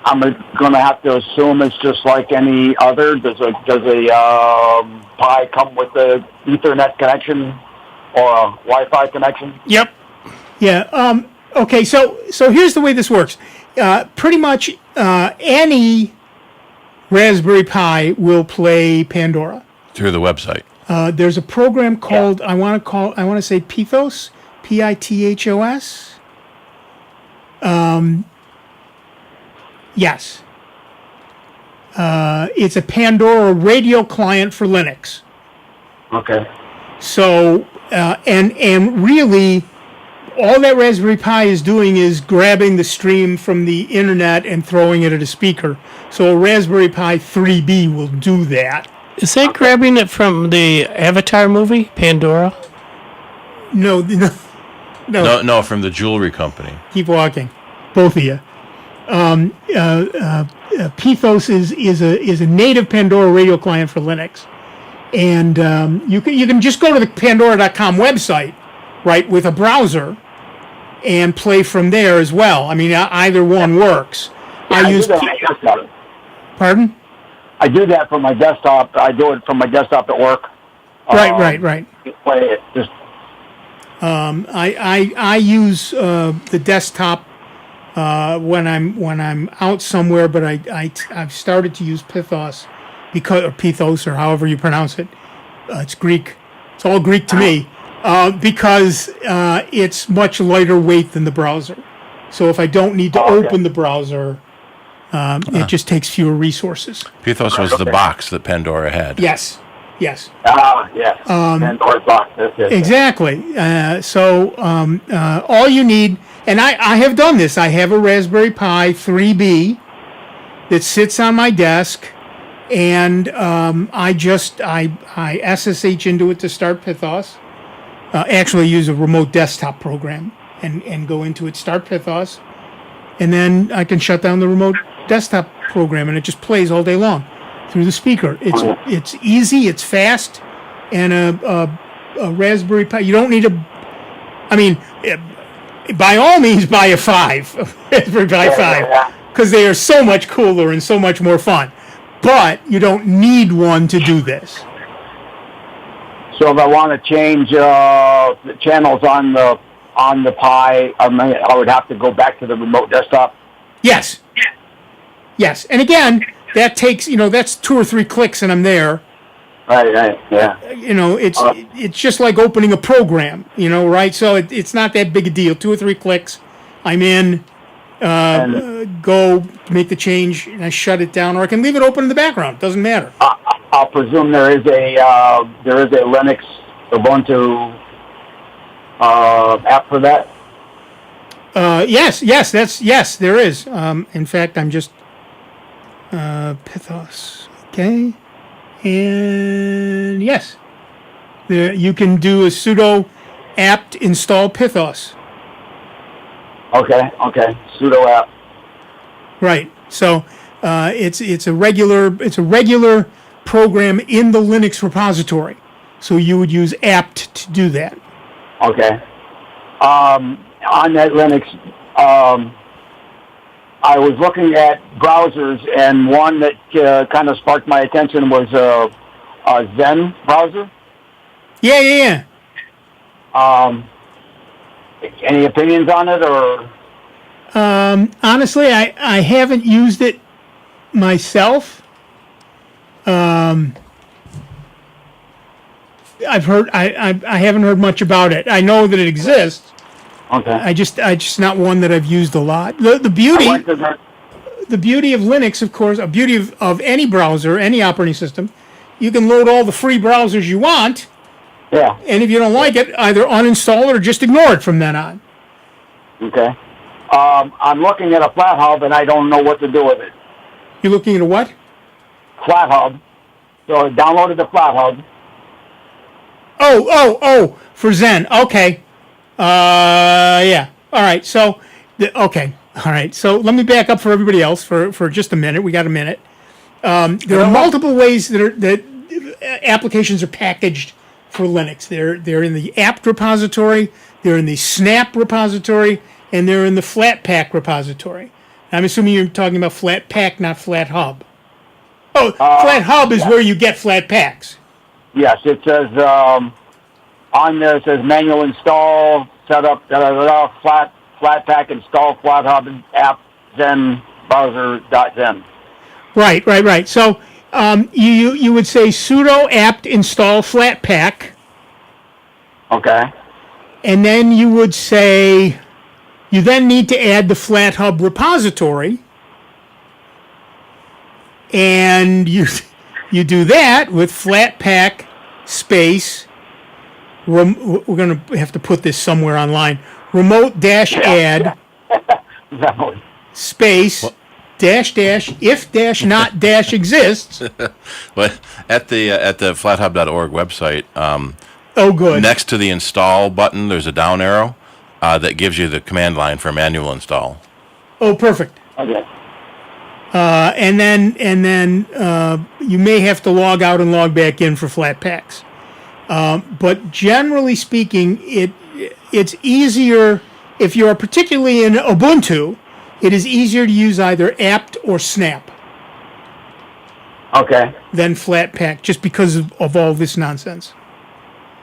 I'm going to have to assume it's just like any other. Does a Pi come with an Ethernet connection or a Wi-Fi connection? Yep. Yeah. Okay. So here's the way this works. Pretty much any Raspberry Pi will play Pandora through the website. There's a program called I want to say Pithos, Pithos. Yes. It's a Pandora radio client for Linux. Okay. So and really, all that Raspberry Pi is doing is grabbing the stream from the internet and throwing it at a speaker. So a Raspberry Pi 3B will do that. Is that grabbing it from the Avatar movie, Pandora? No, from the jewelry company. Keep walking, both of you. Pithos is a native Pandora radio client for Linux, and you can just go to the Pandora.com website, right, with a browser, and play from there as well. I mean, either one works. Pardon? I do that from my desktop. I do it from my desktop at work. Right. Play it. Just. I use the desktop when I'm out somewhere, but I've started to use Pithos Pithos or however you pronounce it. It's Greek. It's all Greek to me because it's much lighter weight than the browser. So if I don't need to open the browser. It just takes fewer resources. Pithos was the box that Pandora had. Yes. Yes. Pandora's box. Exactly. So all you need, and I have done this. I have a Raspberry Pi 3B that sits on my desk, and I SSH into it to start Pithos. Actually, use a remote desktop program and go into it, start Pithos, and then I can shut down the remote desktop program, and it just plays all day long through the speaker. It's easy, it's fast, and a Raspberry Pi. You don't need by all means, buy a 5, Raspberry Pi 5, because they are so much cooler and so much more fun. But you don't need one to do this. So if I want to change the channels on the Pi, I would have to go back to the remote desktop. Yes, and again, that takes that's 2 or 3 clicks and I'm there. Right, yeah. It's just like opening a program, right? So it's not that big a deal. 2 or 3 clicks, I'm in. Go make the change, and I shut it down, or I can leave it open in the background. Doesn't matter. I'll presume there is a Linux Ubuntu app for that. Yes, there is. In fact, I'm just Pythos. Okay. And yes, you can do a sudo apt install Pythos. Okay, sudo apt. Right. So it's a regular program in the Linux repository. So you would use apt to do that. Okay. On that Linux, I was looking at browsers, and one that kind of sparked my attention was a Zen browser. Yeah. Any opinions on it, or? Honestly, I haven't used it myself. I've heard I haven't heard much about it. I know that it exists. Okay. I just not one that I've used a lot. The beauty of Linux, of course, a beauty of any browser, any operating system, you can load all the free browsers you want. Yeah. And if you don't like it, either uninstall it or just ignore it from then on. Okay. I'm looking at a FlatHub, and I don't know what to do with it. You're looking at a what? FlatHub. So I downloaded the FlatHub. Oh, for Zen. Okay. Yeah. All right. So, okay. All right. So let me back up for everybody else for just a minute. We got a minute. There are multiple ways that applications are packaged for Linux. They're in the apt repository, they're in the snap repository, and they're in the Flatpak repository. I'm assuming you're talking about Flatpak, not FlatHub. Oh, FlatHub is where you get Flatpaks. Yes, it says on there. It says manual install, setup, Flatpak install FlatHub app Zen browser.zen. Right. So you would say sudo apt install Flatpak. Okay. And then you would say you then need to add the FlatHub repository. And you do that with Flatpak space. We're going to have to put this somewhere online. Remote-add space dash if dash not dash exists. Well, at the flathub.org website, oh good. Next to the install button, there's a down arrow that gives you the command line for manual install. Oh, perfect. Okay. And then you may have to log out and log back in for Flatpaks. But generally speaking, it's easier if you're particularly in Ubuntu. It is easier to use either apt or snap. Okay. Than Flatpak, just because of all this nonsense.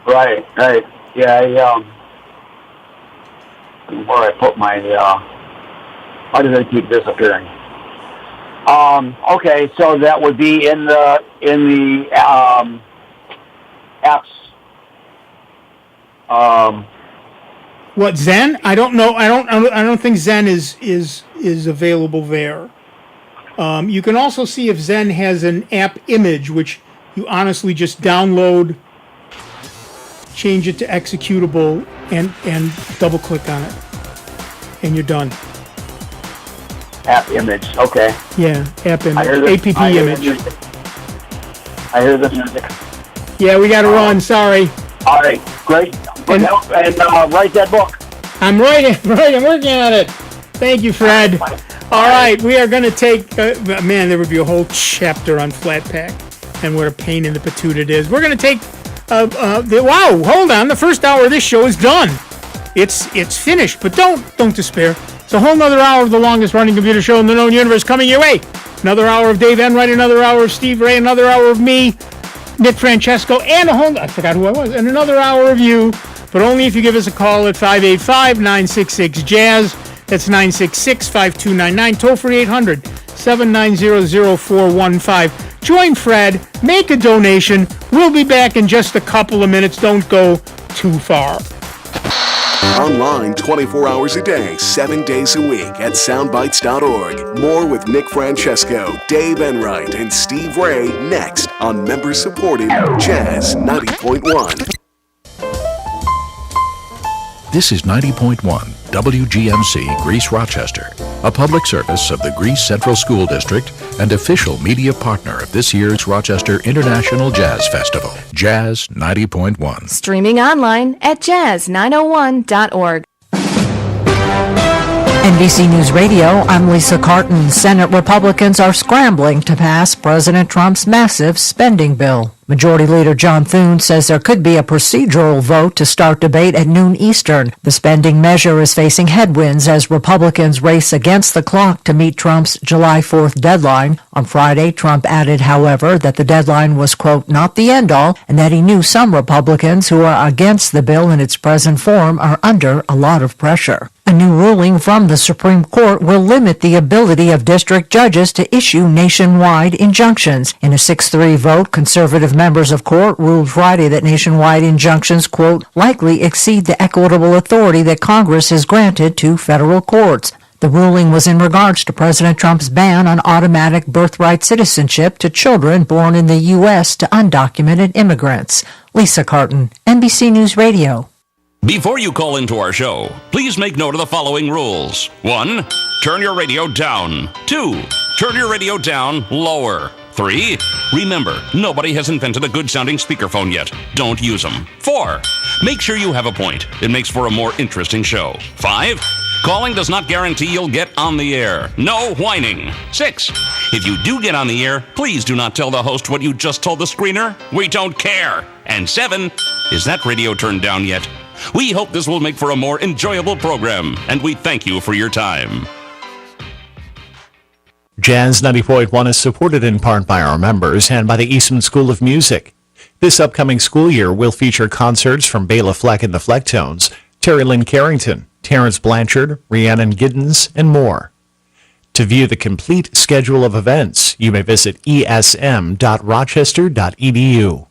Right. Yeah. Where I put my why does it keep disappearing? Okay, so that would be in the apps. What, Zen? I don't know. I don't think Zen is available there. You can also see if Zen has an app image, which you honestly just download, change it to executable, and double click on it, and you're done. App image, okay. Yeah, app image, app image. I hear the music. Yeah, we got to run. Sorry. All right, great. And write that book. I'm writing. I'm working on it. Thank you, Fred. All right, we are going to take. Man, there would be a whole chapter on Flatpak and what a pain in the patoot it is. We're going to take. Wow, hold on. The first hour of this show is done. It's finished, but don't despair. It's a whole nother hour of the longest running computer show in the known universe coming your way. Another hour of Dave Enright, another hour of Steve Ray, another hour of me, Nick Francesco, and I forgot who I was, and another hour of you, but only if you give us a call at 585-966-JAZZ. That's 966-5299. Toll free 800-790-0415. Join Fred. Make a donation. We'll be back in just a couple of minutes. Don't go too far. Online 24 hours a day, 7 days a week at soundbites.org. More with Nick Francesco, Dave Enright, and Steve Ray next on member-supported Jazz 90.1. This is 90.1 WGMC Greece Rochester, a public service of the Greece Central School District and official media partner of this year's Rochester International Jazz Festival. Jazz 90.1. Streaming online at jazz901.org. NBC News Radio, I'm Lisa Carton. Senate Republicans are scrambling to pass President Trump's massive spending bill. Majority Leader John Thune says there could be a procedural vote to start debate at noon Eastern. The spending measure is facing headwinds as Republicans race against the clock to meet Trump's July 4th deadline. On Friday, Trump added, however, that the deadline was, quote, not the end-all, and that he knew some Republicans who are against the bill in its present form are under a lot of pressure. A new ruling from the Supreme Court will limit the ability of district judges to issue nationwide injunctions. In a 6-3 vote, conservative members of court ruled Friday that nationwide injunctions, quote, likely exceed the equitable authority that Congress has granted to federal courts. The ruling was in regards to President Trump's ban on automatic birthright citizenship to children born in the U.S. to undocumented immigrants. Lisa Carton, NBC News Radio. Before you call into our show, please make note of the following rules. 1, turn your radio down. 2, turn your radio down lower. 3, remember, nobody has invented a good-sounding speakerphone yet. Don't use them. 4, make sure you have a point. It makes for a more interesting show. 5, calling does not guarantee you'll get on the air. No whining. 6, if you do get on the air, please do not tell the host what you just told the screener. We don't care. And 7, is that radio turned down yet? We hope this will make for a more enjoyable program, and we thank you for your time. Jazz 90.1 is supported in part by our members and by the Eastman School of Music. This upcoming school year will feature concerts from Bela Fleck and the Flecktones, Terry Lynn Carrington, Terrence Blanchard, Rhiannon Giddens, and more. To view the complete schedule of events, you may visit esm.rochester.edu.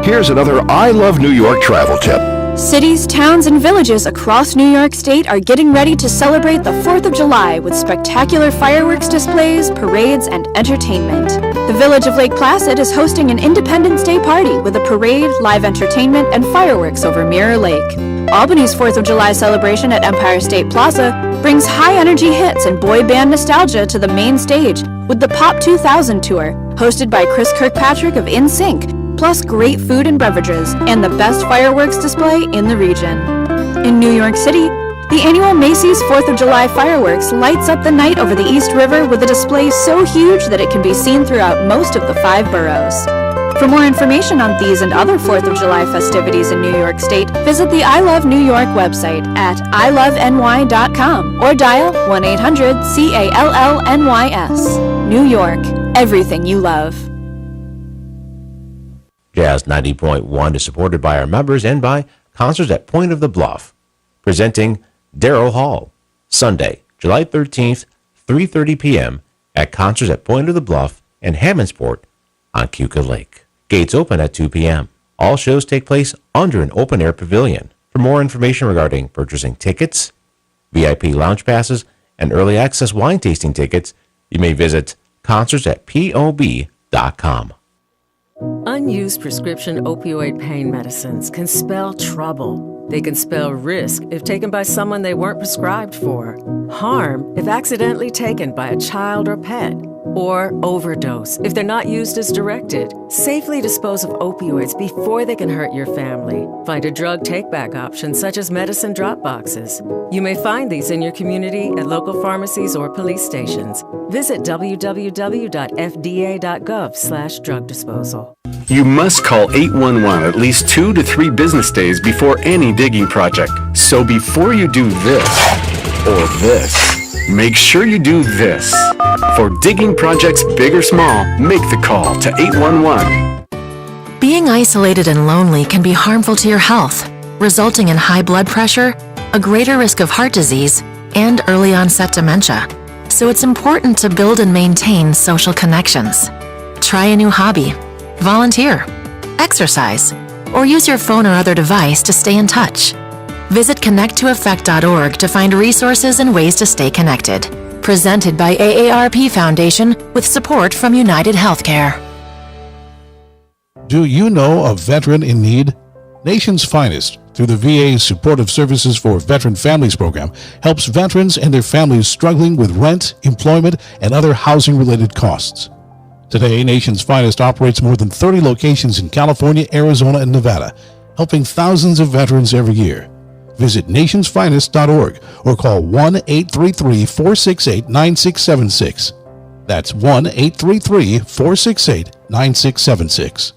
Here's another I Love New York travel tip. Cities, towns, and villages across New York State are getting ready to celebrate the 4th of July with spectacular fireworks displays, parades, and entertainment. The village of Lake Placid is hosting an Independence Day party with a parade, live entertainment, and fireworks over Mirror Lake. Albany's 4th of July celebration at Empire State Plaza brings high-energy hits and boy band nostalgia to the main stage with the Pop 2000 tour, hosted by Chris Kirkpatrick of NSYNC, plus great food and beverages, and the best fireworks display in the region. In New York City, the annual Macy's 4th of July fireworks lights up the night over the East River with a display so huge that it can be seen throughout most of the 5 boroughs. For more information on these and other 4th of July festivities in New York State, visit the I Love New York website at iloveny.com or dial 1-800-CALLNYS. New York, everything you love. Jazz 90.1 is supported by our members and by Concerts at Point of the Bluff, presenting Darrow Hall, Sunday, July 13th, 3:30 p.m. at Concerts at Point of the Bluff and Hammondsport on Keuka Lake. Gates open at 2 p.m. All shows take place under an open-air pavilion. For more information regarding purchasing tickets, VIP lounge passes, and early access wine tasting tickets, you may visit concerts@pob.com. Unused prescription opioid pain medicines can spell trouble. They can spell risk if taken by someone they weren't prescribed for, harm if accidentally taken by a child or pet, or overdose if they're not used as directed. Safely dispose of opioids before they can hurt your family. Find a drug take-back option such as medicine drop boxes. You may find these in your community at local pharmacies or police stations. Visit www.fda.gov/drug disposal. You must call 811 at least 2 to 3 business days before any digging project. So before you do this or this, make sure you do this. For digging projects big or small, make the call to 811. Being isolated and lonely can be harmful to your health, resulting in high blood pressure, a greater risk of heart disease, and early onset dementia. So it's important to build and maintain social connections. Try a new hobby, volunteer, exercise, or use your phone or other device to stay in touch. Visit connecttoeffect.org to find resources and ways to stay connected. Presented by AARP Foundation with support from United Healthcare. Do you know a veteran in need? Nation's Finest, through the VA's Supportive Services for Veteran Families program, helps veterans and their families struggling with rent, employment, and other housing-related costs. Today, Nation's Finest operates more than 30 locations in California, Arizona, and Nevada, helping thousands of veterans every year. Visit nationsfinest.org or call 1-833-468-9676. That's 1-833-468-9676.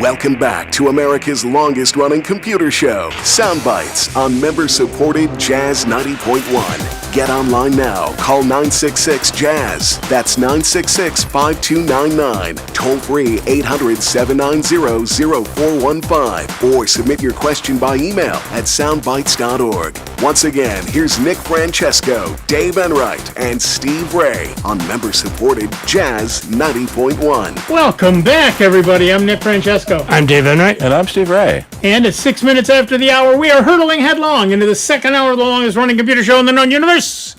Welcome back to America's longest-running computer show, Sound Bytes, on member-supported Jazz 90.1. Get online now. Call 966-JAZZ. That's 966-5299. Toll-free 800-790-0415. Or submit your question by email at soundbytes.org. Once again, here's Nick Francesco, Dave Enright, and Steve Ray on member-supported Jazz 90.1. Welcome back, everybody. I'm Nick Francesco. I'm Dave Enright. And I'm Steve Ray. And at 6 minutes after the hour, we are hurtling headlong into the second hour of the longest running computer show in the known universe,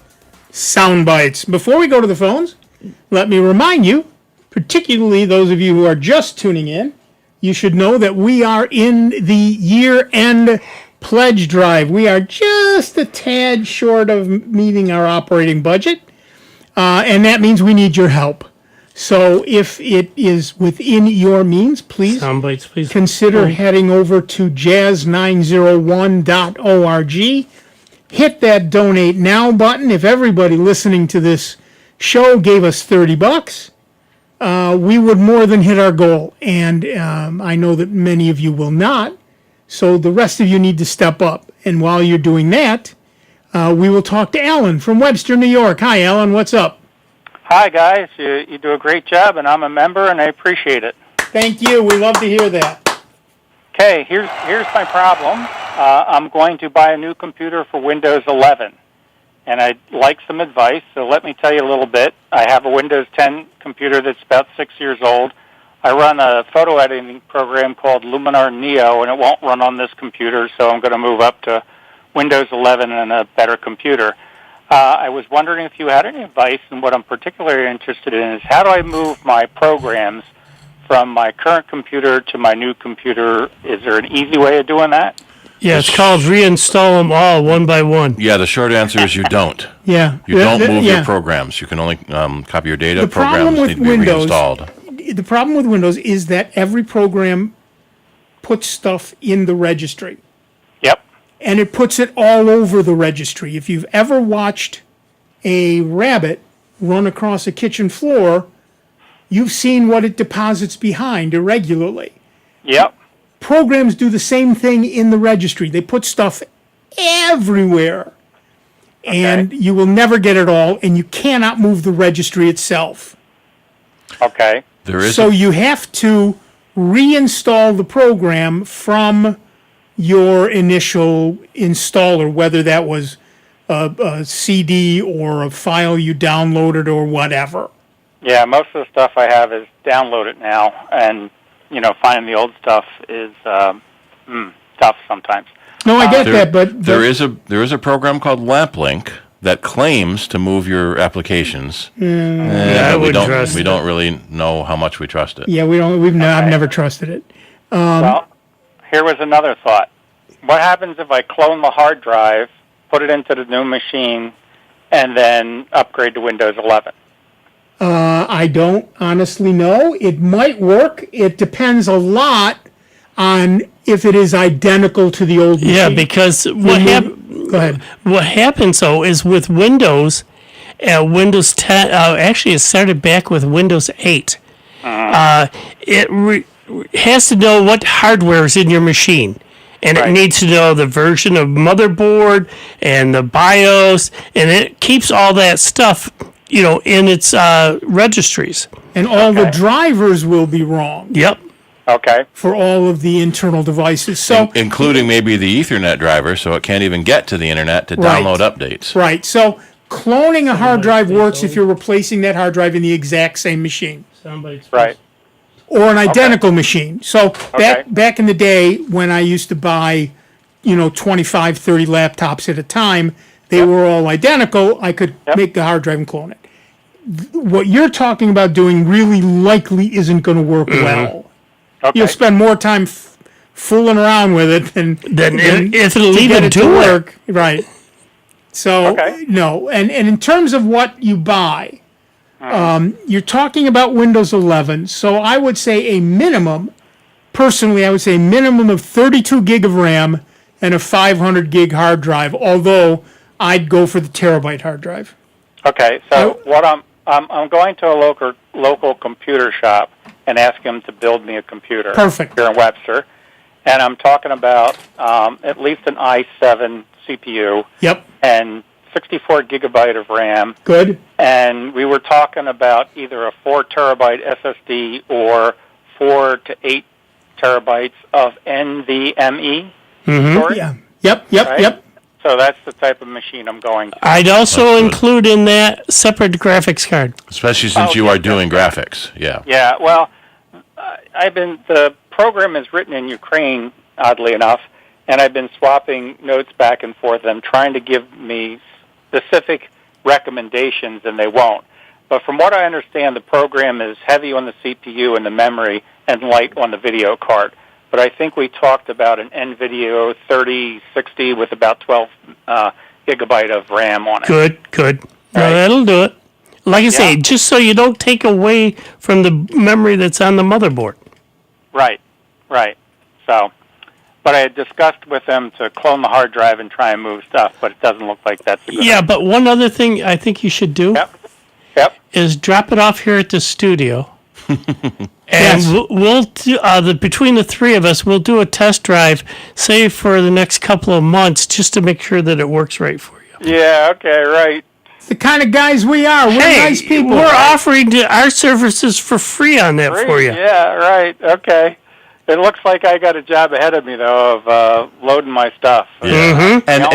Sound Bytes. Before we go to the phones, let me remind you, particularly those of you who are just tuning in, you should know that we are in the year-end pledge drive. We are just a tad short of meeting our operating budget, and that means we need your help. So if it is within your means, please consider heading over to jazz901.org. Hit that Donate Now button. If everybody listening to this show gave us $30, we would more than hit our goal. And I know that many of you will not. So the rest of you need to step up. And while you're doing that, we will talk to Alan from Webster, New York. Hi, Alan. What's up? Hi, guys. You do a great job, and I'm a member, and I appreciate it. Thank you. We love to hear that. Okay, here's my problem. I'm going to buy a new computer for Windows 11, and I'd like some advice, so let me tell you a little bit. I have a Windows 10 computer that's about 6 years old. I run a photo editing program called Luminar Neo, and it won't run on this computer, so I'm going to move up to Windows 11 and a better computer. I was wondering if you had any advice, and what I'm particularly interested in is how do I move my programs from my current computer to my new computer? Is there an easy way of doing that? Yeah, it's called reinstall them all one by one. Yeah, the short answer is you don't. Yeah. You don't move your programs. You can only copy your data. Programs need to be reinstalled. The problem with Windows is that every program puts stuff in the registry. Yep. And it puts it all over the registry. If you've ever watched a rabbit run across a kitchen floor, you've seen what it deposits behind irregularly. Yep. Programs do the same thing in the registry. They put stuff everywhere. Okay. And you will never get it all, and you cannot move the registry itself. Okay. So you have to reinstall the program from your initial installer, whether that was a CD or a file you downloaded or whatever. Yeah, most of the stuff I have is downloaded now, and finding the old stuff is tough sometimes. No, I get that, but there is a program called LampLink that claims to move your applications. I wouldn't trust we don't really know how much we trust it. Yeah, I've never trusted it. Well, here was another thought. What happens if I clone the hard drive, put it into the new machine, and then upgrade to Windows 11? I don't honestly know. It might work. It depends a lot on if it is identical to the old machine. Yeah, because Go ahead. What happens, though, is with Windows, Windows 10, actually it started back with Windows 8. It has to know what hardware is in your machine. And it needs to know the version of motherboard and the BIOS, and it keeps all that stuff, in its registries. And all the drivers will be wrong. Yep. Okay. For all of the internal devices. So including maybe the Ethernet driver, so it can't even get to the internet to Right. download updates. Right. So cloning a hard drive works if you're replacing that hard drive in the exact same machine. Right. Or an identical machine. So back in the day when I used to buy, 25, 30 laptops at a time, they were all identical. I could make the hard drive and clone it. What you're talking about doing really likely isn't going to work well. Okay. You'll spend more time fooling around with it than if it'll to even get it to do it. work. Right. So no, and in terms of what you buy, you're talking about Windows 11. So I would say a minimum, personally, I would say a minimum of 32 gig of RAM and a 500 gig hard drive. Although I'd go for the terabyte hard drive. Okay, so what I'm going to a local computer shop and ask them to build me a computer. Perfect. Here in Webster, and I'm talking about at least an i7 CPU. Yep. And 64 gigabyte of RAM. Good. And we were talking about either a 4 terabyte SSD or 4 to 8 terabytes of NVMe storage. Yeah. Yep. Right? Yep. So that's the type of machine I'm going to. I'd also include in that separate graphics card. Especially since you are doing graphics. Yeah. Yeah, well, the program is written in Ukraine, oddly enough, and I've been swapping notes back and forth. I'm trying to give me specific recommendations, and they won't. But from what I understand, the program is heavy on the CPU and the memory and light on the video card. But I think we talked about an NVIDIA 3060 with about 12 gigabyte of RAM on it. Good. No, that'll do it. Like I say, just so you don't take away from the memory that's on the motherboard. Right. So, but I had discussed with them to clone the hard drive and try and move stuff, but it doesn't look like that's a good idea. But one other thing I think you should do is drop it off here at the studio. And we'll do, between the three of us, we'll do a test drive, say for the next couple of months, just to make sure that it works right for you. Yeah, okay, right. It's the kind of guys we are. We're nice people. We're offering our services for free on that for you. Yeah, right. Okay. It looks like I got a job ahead of me, though, of loading my stuff. Yeah. And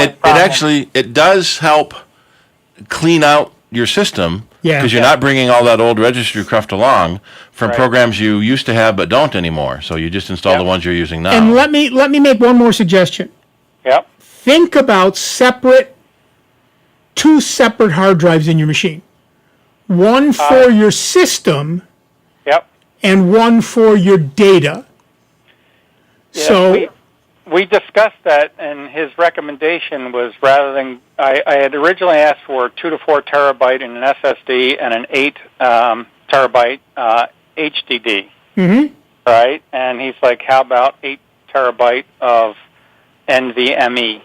it does help clean out your system. Because you're not bringing all that old registry cruft along from programs you used to have but don't anymore. So you just install the ones you're using now. And let me make one more suggestion. Yep. Think about two separate hard drives in your machine. One for your system. Yep. And one for your data. Yeah, So we discussed that, and his recommendation was rather than I had originally asked for 2 to 4 terabyte in an SSD and an 8 terabyte HDD. Mm-hmm. Right, and he's like, "How about 8 terabyte of NVMe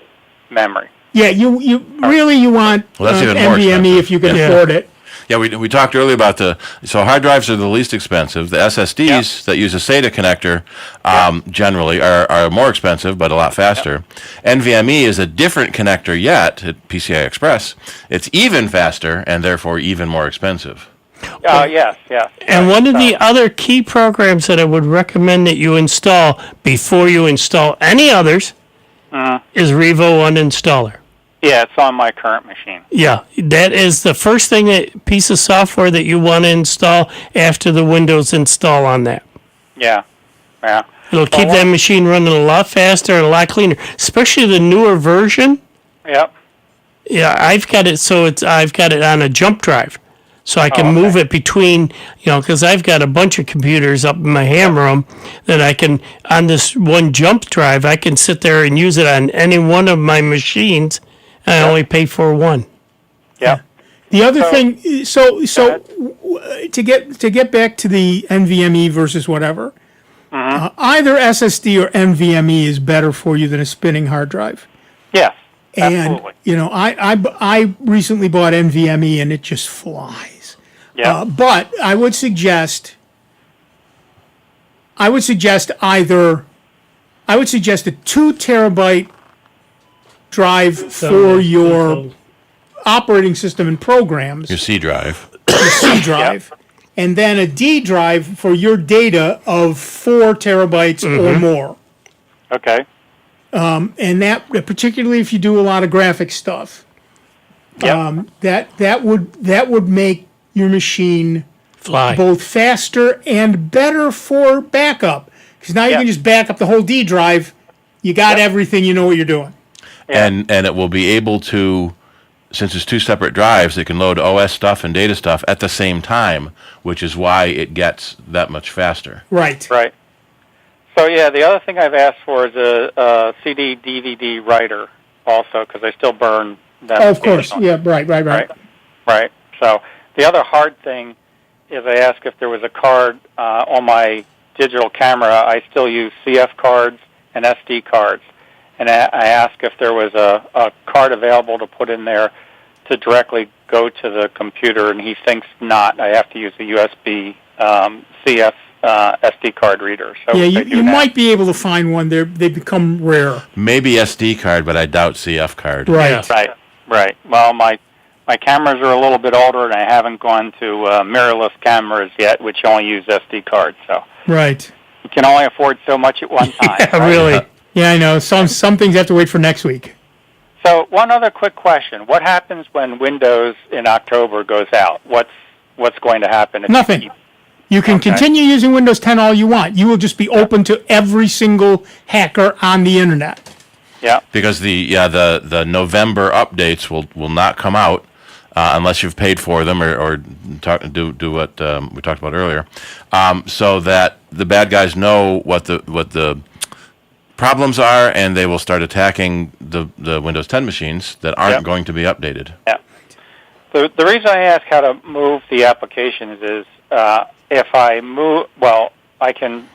memory?" Yeah, you want that's even more NVMe expensive. if you can afford it. Yeah, we talked earlier about so hard drives are the least expensive. The SSDs that use a SATA connector generally are more expensive, but a lot faster. NVMe is a different connector yet at PCI Express. It's even faster and therefore even more expensive. Yes. And one of the other key programs that I would recommend that you install before you install any others is Revo Uninstaller. Yeah, it's on my current machine. Yeah, that is the first piece of software that you want to install after the Windows install on that. Yeah. It'll keep that machine running a lot faster and a lot cleaner, especially the newer version. Yep. Yeah, I've got it on a jump drive, so I can move it between, because I've got a bunch of computers up in my ham room that I can, on this one jump drive, I can sit there and use it on any one of my machines. I only pay for one. Yeah. The other thing, to get back to the NVMe versus whatever, either SSD or NVMe is better for you than a spinning hard drive. Yes. And I recently bought NVMe and it just flies. Yeah. But I would suggest either a 2 terabyte drive for your operating system and programs. Your C drive. Your C drive. and then a D drive for your data of 4 terabytes or more. Okay. And that, particularly if you do a lot of graphic stuff, that would make your machine fly both faster and better for backup. Because now you can just back up the whole D drive. You got everything. You know what you're doing. And it will be able to, since it's 2 separate drives, it can load OS stuff and data stuff at the same time, which is why it gets that much faster. Right. Right. So yeah, the other thing I've asked for is a CD DVD writer also, because I still burn them. Oh, of course. Yeah. Right. Right. So the other hard thing is I asked if there was a card on my digital camera. I still use CF cards and SD cards. And I asked if there was a card available to put in there to directly go to the computer, and he thinks not. I have to use a USB CF SD card reader. So yeah, you might be able to find one. They become rare. Maybe SD card, but I doubt CF card. Right. Right. Well, my cameras are a little bit older, and I haven't gone to mirrorless cameras yet, which only use SD cards. So right. You can only afford so much at one time. Yeah, right? really. Yeah, I know. Some things have to wait for next week. So one other quick question: what happens when Windows in October goes out? What's going to happen? If Nothing. You can continue using Windows 10 all you want. You will just be open to every single hacker on the internet. Yeah. Because the November updates will not come out unless you've paid for them or do what we talked about earlier, so that the bad guys know what the problems are, and they will start attacking the Windows 10 machines that aren't going to be updated. Yeah. The reason I ask how to move the applications is if I move, I can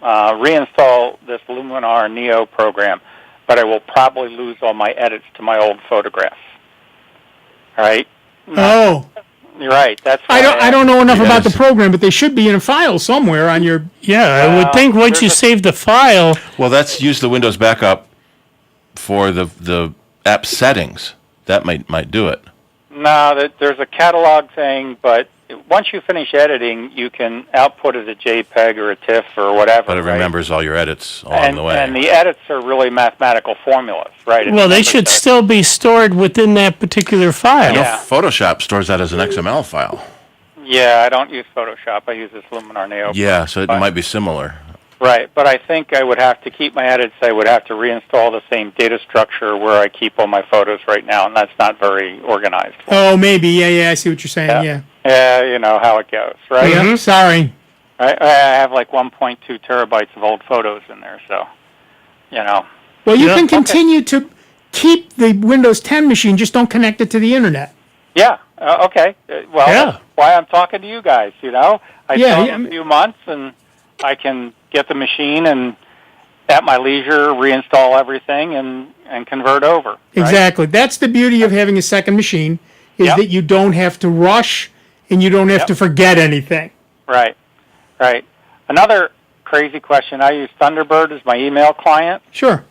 reinstall this Luminar Neo program, but I will probably lose all my edits to my old photographs. All right? Oh. You're right. That's I don't know enough about the program, but they should be in a file somewhere on your... Yeah, I would think once you save the file... Well, that's use the Windows backup for the app settings. That might do it. No, there's a catalog thing, but once you finish editing, you can output as a JPEG or a TIFF or whatever. But it remembers all your edits along the way. And the edits are really mathematical formulas, right? Well, they should still be stored within that particular file. I know Photoshop stores that as an XML file. Yeah, I don't use Photoshop. I use this Luminar Neo. Yeah, so it might be similar. Right, but I think I would have to keep my edits. I would have to reinstall the same data structure where I keep all my photos right now, and that's not very organized. Oh, maybe. Yeah, I see what you're saying. Yeah. Yeah, you know how it goes, right? Yeah, sorry. I have like 1.2 terabytes of old photos in there, so, you know. Well, you can continue to keep the Windows 10 machine, just don't connect it to the internet. Yeah, okay. That's why I'm talking to you guys, you know. I still have a few months, and I can get the machine and at my leisure reinstall everything and convert over. Right? Exactly. That's the beauty of having a second machine, is that you don't have to rush and you don't have to forget anything. Right. Another crazy question. I use Thunderbird as my email client. Sure.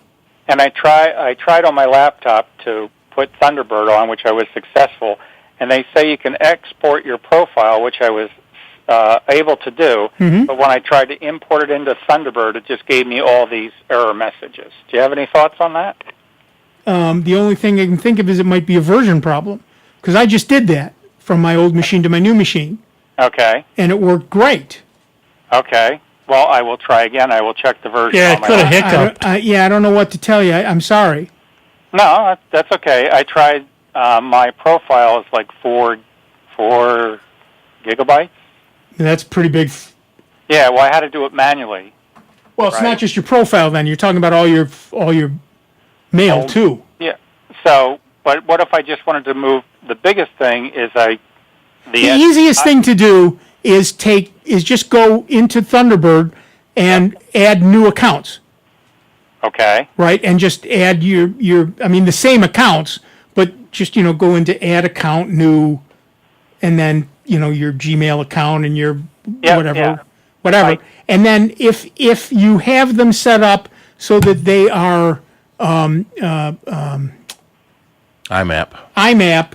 And I tried on my laptop to put Thunderbird on, which I was successful, and they say you can export your profile, which I was able to do, but when I tried to import it into Thunderbird, it just gave me all these error messages. Do you have any thoughts on that? The only thing I can think of is it might be a version problem, because I just did that from my old machine to my new machine. Okay. And it worked great. Okay. Well, I will try again. I will check the version. Yeah, it could have hiccuped. I don't know what to tell you. I'm sorry. No, that's okay. I tried. My profile is like 4 gigabytes. That's pretty big. Yeah, well, I had to do it manually. Well, it's not just your profile then. You're talking about all your mail too. Yeah. So, but what if I just wanted to move? The biggest thing is the easiest thing to do is just go into Thunderbird and add new accounts. Okay. Right, and just add your the same accounts, but just go into add account new, and then your Gmail account and your whatever. Right. And then if you have them set up so that they are IMAP,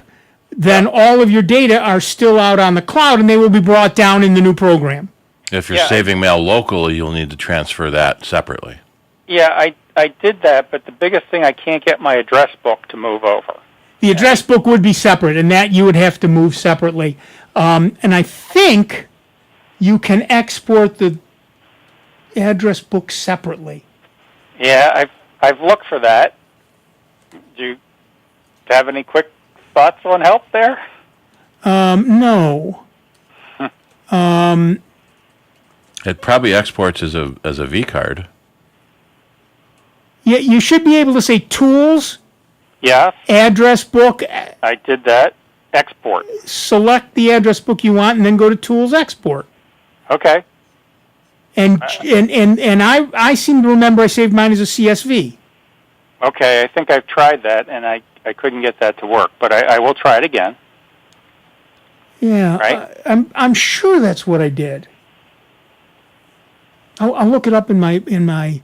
then all of your data are still out on the cloud, and they will be brought down in the new program. If you're saving mail locally, you'll need to transfer that separately. Yeah, I did that, but the biggest thing, I can't get my address book to move over. The address book would be separate, and that you would have to move separately. And I think you can export the address book separately. Yeah, I've looked for that. Do you have any quick thoughts on help there? No. It probably exports as a V card. Yeah, you should be able to say tools. Yeah. Address book. I did that. Export. Select the address book you want, and then go to tools export. Okay. And I seem to remember I saved mine as a CSV. Okay, I think I've tried that, and I couldn't get that to work, but I will try it again. Yeah, right? I'm sure that's what I did. I'll look it up in my.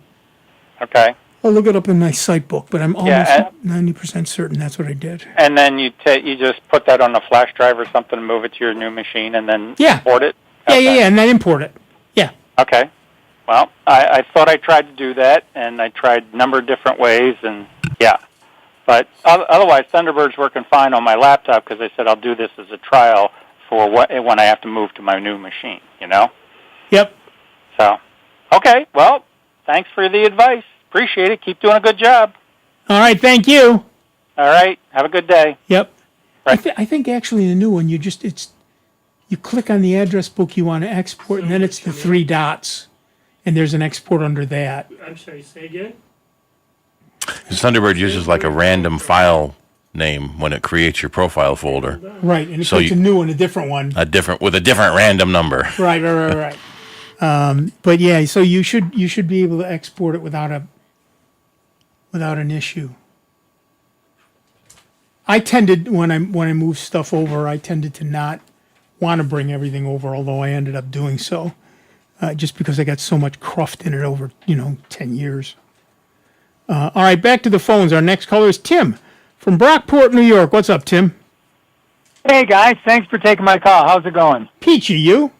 Okay. I'll look it up in my site book, but I'm almost 90% certain that's what I did. And then you just put that on a flash drive or something, and move it to your new machine, and then import it. Yeah, and then import it. Yeah. Okay. Well, I thought I tried to do that, and I tried a number of different ways, and but otherwise, Thunderbird's working fine on my laptop because I said I'll do this as a trial for when I have to move to my new machine. You know. Yep. So, okay. Well, thanks for the advice. Appreciate it. Keep doing a good job. All right. Thank you. All right. Have a good day. Yep. Right. I think actually the new one, you click on the address book you want to export, and then it's the 3 dots, and there's an export under that. I'm sorry, say again? Thunderbird uses like a random file name when it creates your profile folder. Right, and it puts a new one, a different one. With a different random number. Right. But yeah, so you should be able to export it without an issue. I tended when I moved stuff over, I tended to not want to bring everything over, although I ended up doing so, just because I got so much cruft in it over 10 years. All right, back to the phones. Our next caller is Tim from Brockport, New York. What's up, Tim? Hey guys, thanks for taking my call. How's it going? Peachy, you?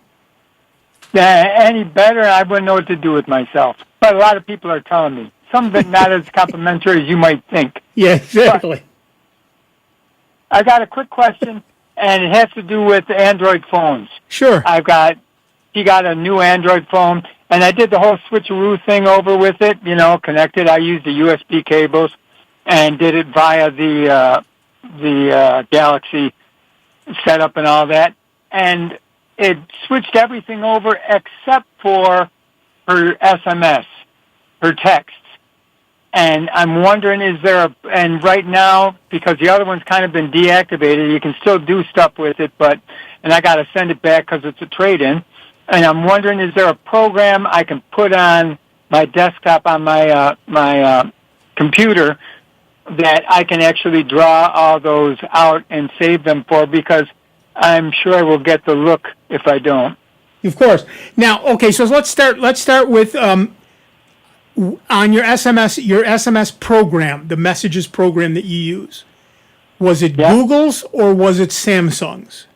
Any better, I wouldn't know what to do with myself. But a lot of people are telling me. Some of it not as complimentary as you might think. Yeah, exactly. But I got a quick question, and it has to do with Android phones. Sure. She got a new Android phone, and I did the whole switcheroo thing over with it, connected. I used the USB cables and did it via the Galaxy setup and all that. And it switched everything over except for her SMS, her texts. And I'm wondering, and right now, because the other one's kind of been deactivated, you can still do stuff with it, and I got to send it back because it's a trade-in. And I'm wondering, is there a program I can put on my desktop on my computer that I can actually draw all those out and save them for? Because I'm sure I will get the look if I don't. Of course. Now, okay, so let's start with on your SMS program, the messages program that you use. Was it Google's or was it Samsung's?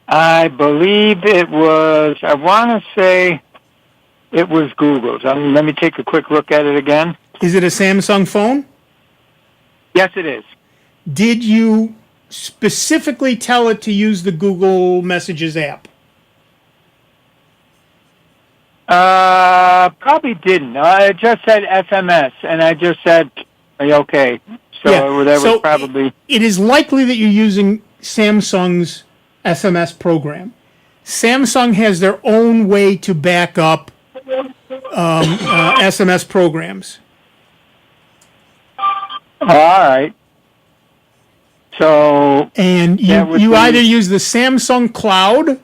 I believe it was, I want to say it was Google's. Let me take a quick look at it again. Is it a Samsung phone? Yes, it is. Did you specifically tell it to use the Google Messages app? Probably didn't. It just said SMS, and I just said, okay. So that was probably... It is likely that you're using Samsung's SMS program. Samsung has their own way to back up SMS programs. All right. So... And you either use the Samsung Cloud,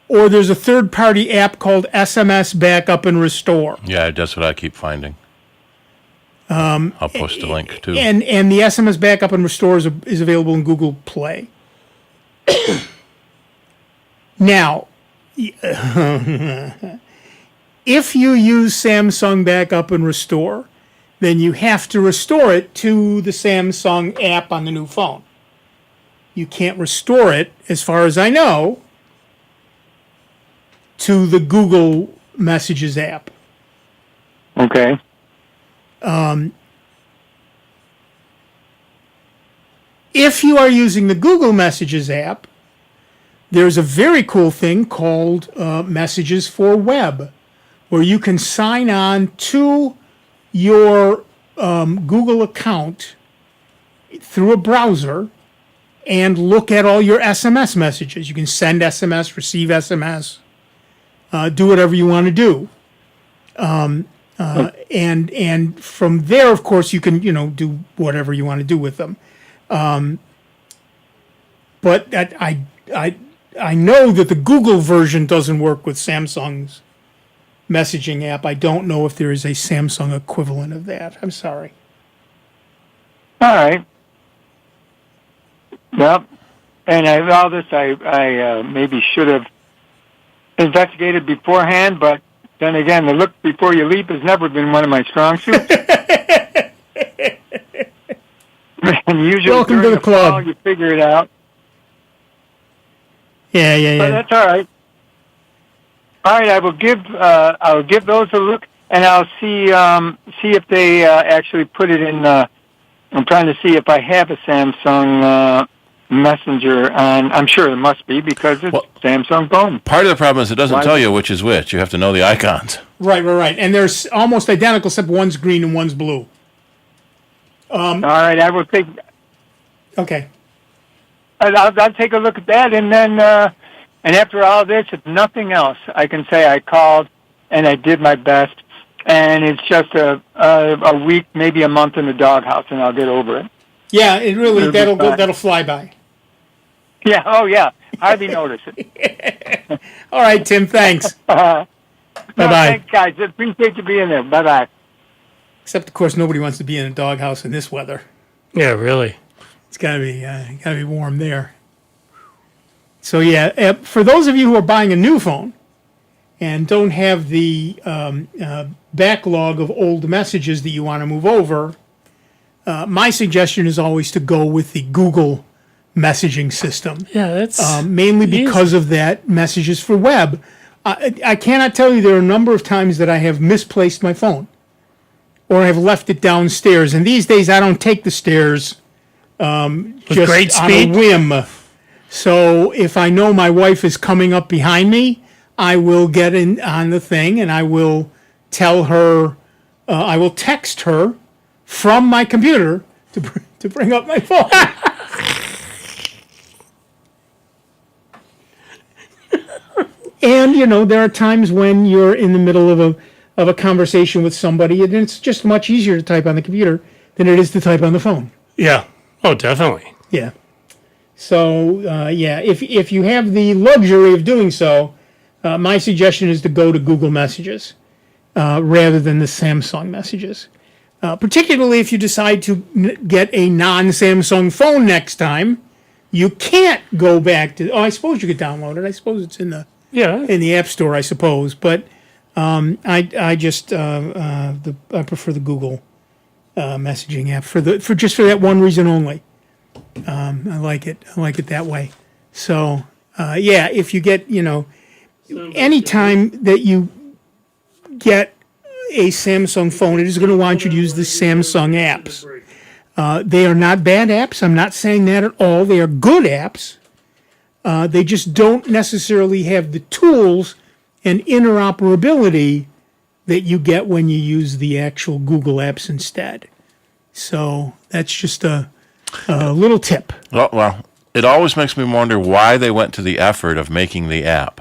or there's a third-party app called SMS Backup and Restore. Yeah, that's what I keep finding. I'll post a link, too. And the SMS Backup and Restore is available in Google Play. Now, if you use Samsung Backup and Restore, then you have to restore it to the Samsung app on the new phone. you can't restore it, as far as I know, to the Google Messages app. Okay. If you are using the Google Messages app, there's a very cool thing called Messages for Web, where you can sign on to your Google account through a browser and look at all your SMS messages. You can send SMS, receive SMS, do whatever you want to do. And from there, of course, you can, do whatever you want to do with them. But I know that the Google version doesn't work with Samsung's messaging app. I don't know if there is a Samsung equivalent of that. I'm sorry. All right. Yep. And all this I maybe should have investigated beforehand, but then again, the look before you leap has never been one of my strong suits. And usually Welcome to the club. Fall, you figure it out. Yeah. But that's all right. All right, I'll give those a look, and I'll see if they actually put it in. I'm trying to see if I have a Samsung Messenger on. I'm sure there must be because it's Samsung phone. Part of the problem is it doesn't tell you which is which. You have to know the icons. Right. And they're almost identical, except one's green and one's blue. All right, I will take. Okay. I'll take a look at that, and then, and after all this, if nothing else, I can say I called and I did my best, and it's just a week, maybe a month in the doghouse, and I'll get over it. Yeah, that'll fly by. Yeah. Oh, yeah. Hardly notice it. All right, Tim. Thanks. Bye-bye. Thanks, guys. Appreciate you being there. Bye-bye. Except, of course, nobody wants to be in a doghouse in this weather. Yeah, really. It's gotta be warm there. So yeah, for those of you who are buying a new phone and don't have the backlog of old messages that you want to move over, my suggestion is always to go with the Google messaging system. Yeah, that's mainly because of that Messages for Web. I cannot tell you there are a number of times that I have misplaced my phone or have left it downstairs, and these days I don't take the stairs. Just great speed? on a whim. So if I know my wife is coming up behind me, I will get in on the thing and I will tell her, I will text her from my computer to bring up my phone. And, there are times when you're in the middle of a conversation with somebody and it's just much easier to type on the computer than it is to type on the phone. Yeah. Oh, definitely. Yeah. So, if you have the luxury of doing so, my suggestion is to go to Google Messages rather than the Samsung Messages. Particularly if you decide to get a non-Samsung phone next time, you can't go back to. Oh, I suppose you could download it. I suppose it's in the App Store. I suppose, but I prefer the Google messaging app for that one reason only. I like it that way. So if you get anytime that you get a Samsung phone, it is going to want you to use the Samsung apps. They are not bad apps. I'm not saying that at all. They are good apps. They just don't necessarily have the tools and interoperability that you get when you use the actual Google apps instead. So that's just a little tip. Well, it always makes me wonder why they went to the effort of making the app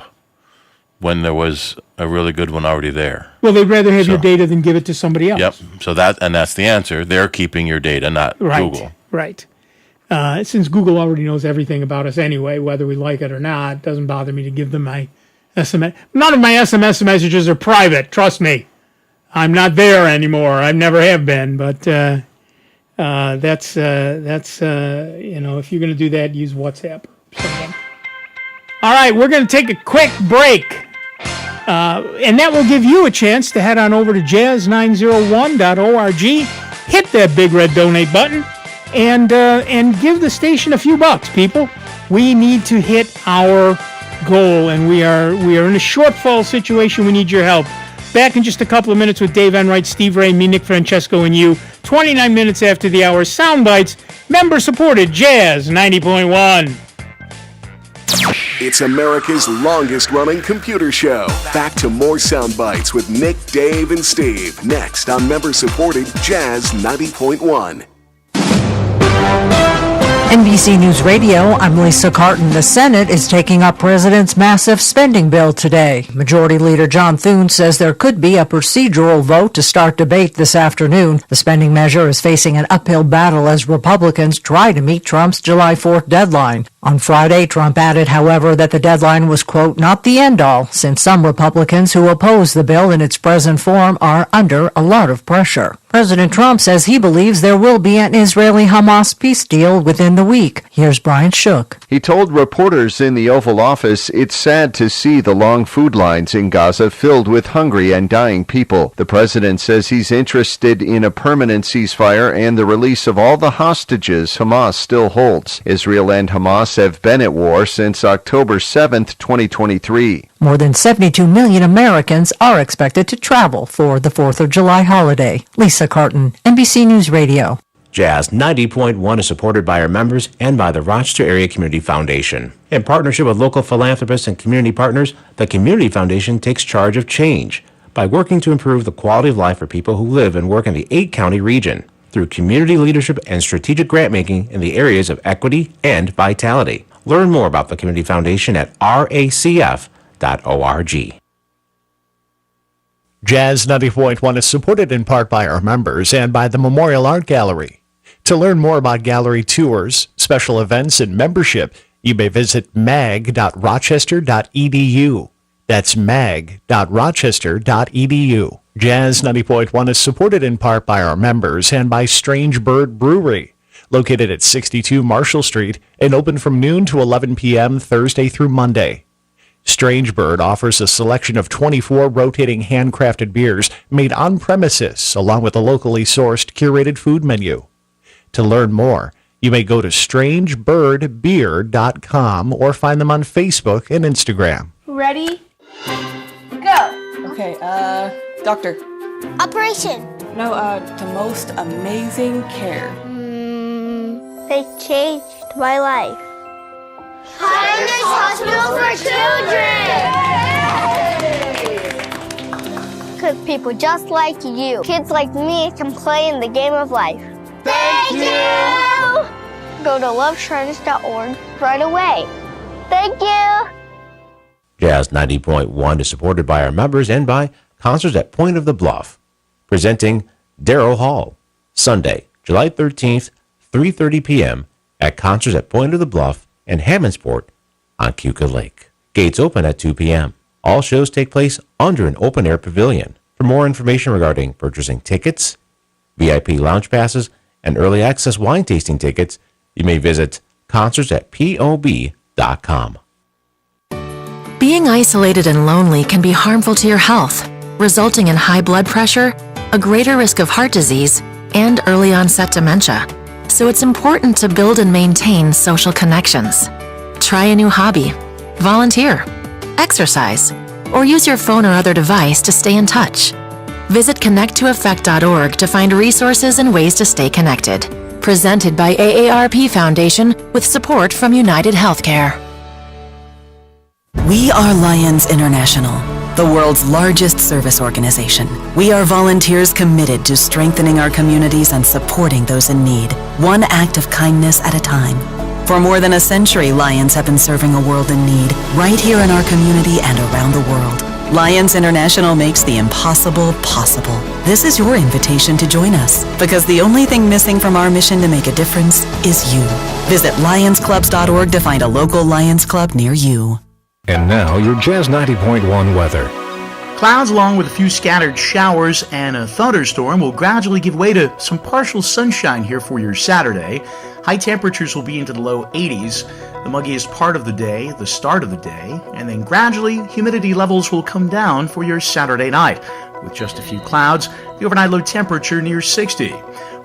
when there was a really good one already there. Well, they'd rather have your data than give it to somebody else. Yep. So that's the answer. They're keeping your data, not Google. Right. Since Google already knows everything about us anyway, whether we like it or not, it doesn't bother me to give them my SMS. None of my SMS messages are private. Trust me. I'm not there anymore. I never have been. But that's if you're going to do that, use WhatsApp. All right, we're going to take a quick break. And that will give you a chance to head on over to jazz901.org, hit that big red donate button, and give the station a few bucks, people. We need to hit our goal, and we are in a shortfall situation. We need your help. Back in just a couple of minutes with Dave Enright, Steve Ray, me, Nick Francesco, and you. 29 minutes after the hour. Sound Bytes, member-supported Jazz 90.1. It's America's longest-running computer show. Back to more Sound Bites with Nick, Dave, and Steve. Next on member-supported Jazz 90.1. NBC News Radio, I'm Lisa Carton. The Senate is taking up President's massive spending bill today. Majority Leader John Thune says there could be a procedural vote to start debate this afternoon. The spending measure is facing an uphill battle as Republicans try to meet Trump's July 4th deadline. On Friday, Trump added, however, that the deadline was, quote, not the end-all, since some Republicans who oppose the bill in its present form are under a lot of pressure. President Trump says he believes there will be an Israeli-Hamas peace deal within the week. Here's Brian Shook. He told reporters in the Oval Office it's sad to see the long food lines in Gaza filled with hungry and dying people. The president says he's interested in a permanent ceasefire and the release of all the hostages Hamas still holds. Israel and Hamas have been at war since October 7th, 2023. More than 72 million Americans are expected to travel for the 4th of July holiday. Lisa Carton, NBC News Radio. Jazz 90.1 is supported by our members and by the Rochester Area Community Foundation. In partnership with local philanthropists and community partners, the Community Foundation takes charge of change by working to improve the quality of life for people who live and work in the 8-county region through community leadership and strategic grant making in the areas of equity and vitality. Learn more about the Community Foundation at racf.org. Jazz 90.1 is supported in part by our members and by the Memorial Art Gallery. To learn more about gallery tours, special events, and membership, you may visit mag.rochester.edu. That's mag.rochester.edu. Jazz 90.1 is supported in part by our members and by Strange Bird Brewery, located at 62 Marshall Street and open from noon to 11 p.m. Thursday through Monday. Strange Bird offers a selection of 24 rotating handcrafted beers made on premises, along with a locally sourced curated food menu. To learn more, you may go to strangebirdbeer.com or find them on Facebook and Instagram. Ready? Go! Okay, doctor. Operation! No, the most amazing care. They changed my life. Kindness Hospital for Children! Because people just like you, kids like me, can play in the game of life. Thank you! Go to lovetrends.org right away. Thank you! Jazz 90.1 is supported by our members and by Concerts at Point of the Bluff, presenting Darrow Hall, Sunday, July 13th, 3:30 p.m. at Concerts at Point of the Bluff and Hammondsport on Keuka Lake. Gates open at 2 p.m. All shows take place under an open-air pavilion. For more information regarding purchasing tickets, VIP lounge passes, and early access wine tasting tickets, you may visit concertsatpob.com. Being isolated and lonely can be harmful to your health, resulting in high blood pressure, a greater risk of heart disease, and early onset dementia. So it's important to build and maintain social connections. Try a new hobby, volunteer, exercise, or use your phone or other device to stay in touch. Visit connecttoeffect.org to find resources and ways to stay connected. Presented by AARP Foundation with support from United Healthcare. We are Lions International, the world's largest service organization. We are volunteers committed to strengthening our communities and supporting those in need, one act of kindness at a time. For more than a century, Lions have been serving a world in need, right here in our community and around the world. Lions International makes the impossible possible. This is your invitation to join us, because the only thing missing from our mission to make a difference is you. Visit lionsclubs.org to find a local Lions Club near you. And now, your Jazz 90.1 weather. Clouds along with a few scattered showers and a thunderstorm will gradually give way to some partial sunshine here for your Saturday. High temperatures will be into the low 80s. The muggiest part of the day, the start of the day, and then gradually humidity levels will come down for your Saturday night. with just a few clouds. The overnight low temperature near 60.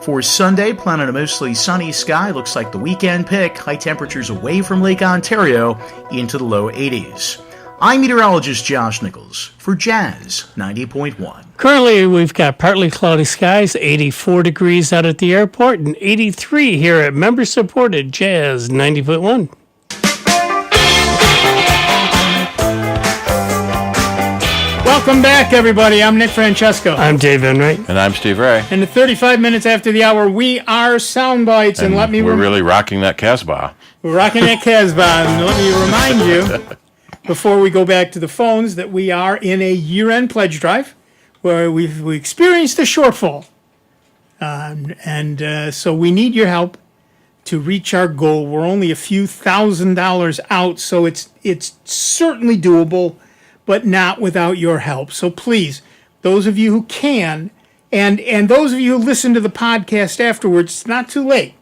For Sunday, plan on a mostly sunny sky. Looks like the weekend pick. High temperatures away from Lake Ontario into the low 80s. I'm meteorologist Josh Nichols for Jazz 90.1. Currently, we've got partly cloudy skies, 84 degrees out at the airport, and 83 here at member-supported Jazz 90.1. Welcome back, everybody. I'm Nick Francesco. I'm Dave Enright. And I'm Steve Ray. And at 35 minutes after the hour, we are Sound Bytes. And let me we're really rocking that Casbah. We're rocking that Casbah. And let me remind you, before we go back to the phones, that we are in a year-end pledge drive where we experienced a shortfall. So we need your help to reach our goal. We're only a few $1,000s out, so it's certainly doable, but not without your help. So please, those of you who can, and those of you who listen to the podcast afterwards, it's not too late.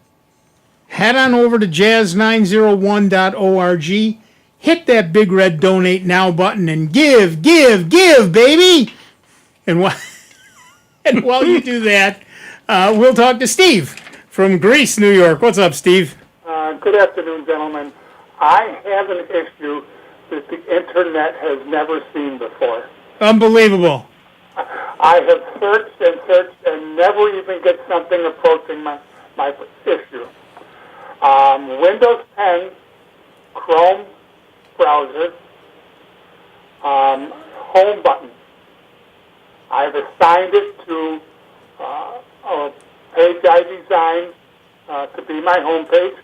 Head on over to jazz901.org, hit that big red donate now button, and give, baby! And while you do that, we'll talk to Steve from Greece, New York. What's up, Steve? Good afternoon, gentlemen. I have an issue that the internet has never seen before. Unbelievable. I have searched and never even get something approaching my issue. Windows 10, Chrome browser, home button. I've assigned it to a page I designed to be my home page.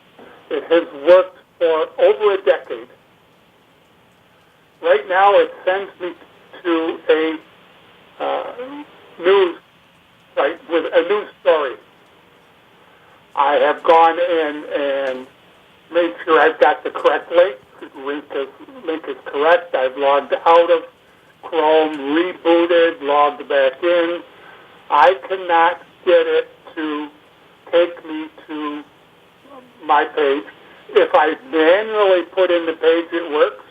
It has worked for over a decade. Right now, it sends me to a news site with a news story. I have gone in and made sure I've got the correct link. The link is correct. I've logged out of Chrome, rebooted, logged back in. I cannot get it to take me to my page. If I manually put in the page, it works.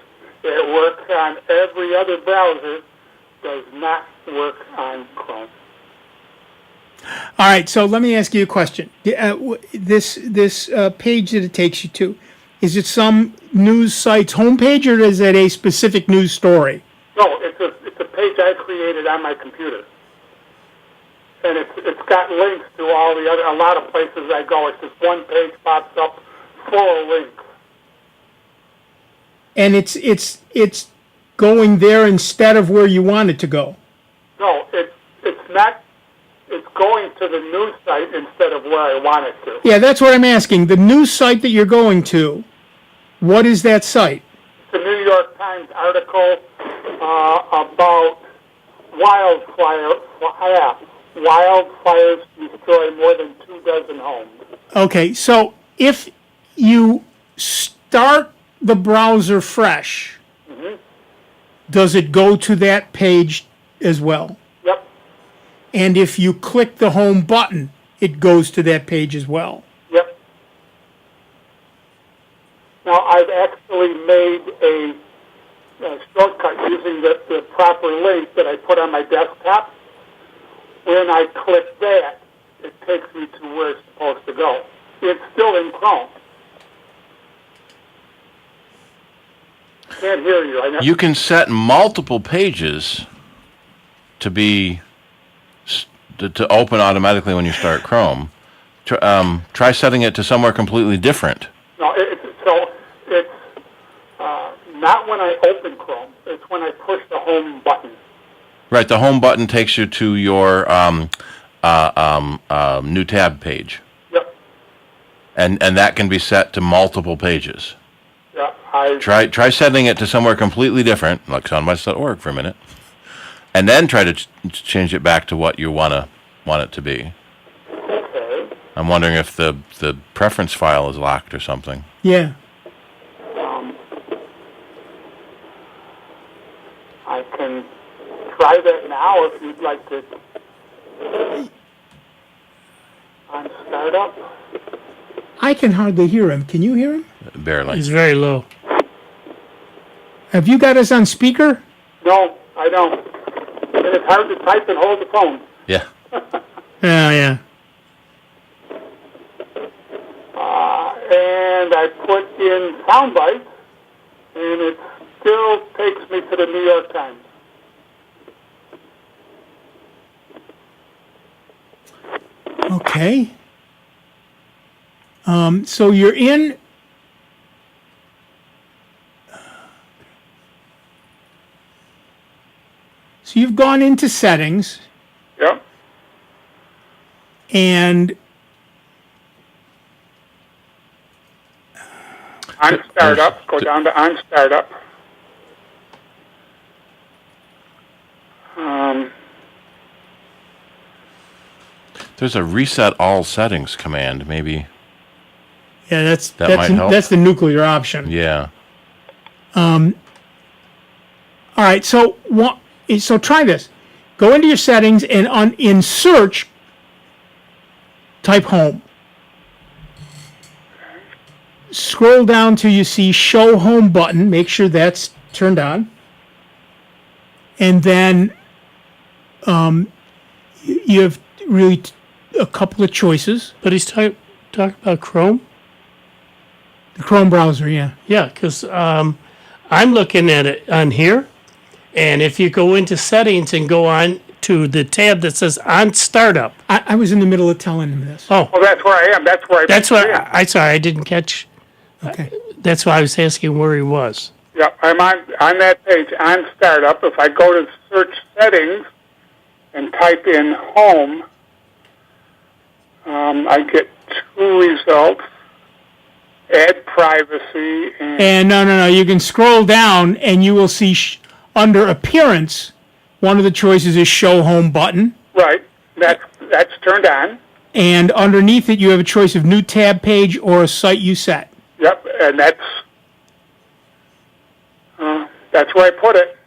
It works on every other browser. Does not work on Chrome. All right, so let me ask you a question. This page that it takes you to, is it some news site's homepage, or is it a specific news story? No, it's a page I created on my computer, and it's got links to all the other. A lot of places I go, it's just one page pops up full of links. And it's going there instead of where you want it to go. No, it's not. It's going to the news site instead of where I want it to. Yeah, that's what I'm asking. The news site that you're going to, what is that site? It's a New York Times article about wildfires destroy more than 24 homes. Okay, so if you start the browser fresh, does it go to that page as well? Yep. And if you click the home button, it goes to that page as well? Yep. Now, I've actually made a shortcut using the proper link that I put on my desktop. When I click that, it takes me to where it's supposed to go. It's still in Chrome. Can't hear you. You can set multiple pages to be to open automatically when you start Chrome. Try setting it to somewhere completely different. No, it's not when I open Chrome. It's when I push the home button. Right, the home button takes you to your new tab page. Yep. And that can be set to multiple pages. Yeah, Try setting it to somewhere completely different, like soundbites.org for a minute, and then try to change it back to what you want it to be. Okay. I'm wondering if the preference file is locked or something. Yeah. I can try that now if you'd like to. On startup. I can hardly hear him. Can you hear him? Barely. He's very low. Have you got us on speaker? No, I don't. And it's hard to type and hold the phone. Yeah. Yeah. And I put in sound bites, and it still takes me to the New York Times. Okay. So you're in. So you've gone into settings. Yep. And on startup, go down to on startup. There's a reset all settings command, maybe. Yeah, that might help. That's the nuclear option. Yeah. All right, so try this. Go into your settings and in search, type home. Scroll down till you see show home button. Make sure that's turned on. And then you have really a couple of choices. But he's talking about Chrome? The Chrome browser, yeah. Yeah, because I'm looking at it on here. And if you go into settings and go on to the tab that says on startup. I was in the middle of telling him this. Oh. Well, that's where I am. That's where I sorry, I didn't catch. Okay. That's why I was asking where he was. Yeah, I'm on that page, on startup. If I go to search settings and type in home, I get two results. Add privacy. And no. You can scroll down and you will see under appearance, one of the choices is show home button. Right. That's turned on. And underneath it, you have a choice of new tab page or a site you set. Yep, and that's where I put it.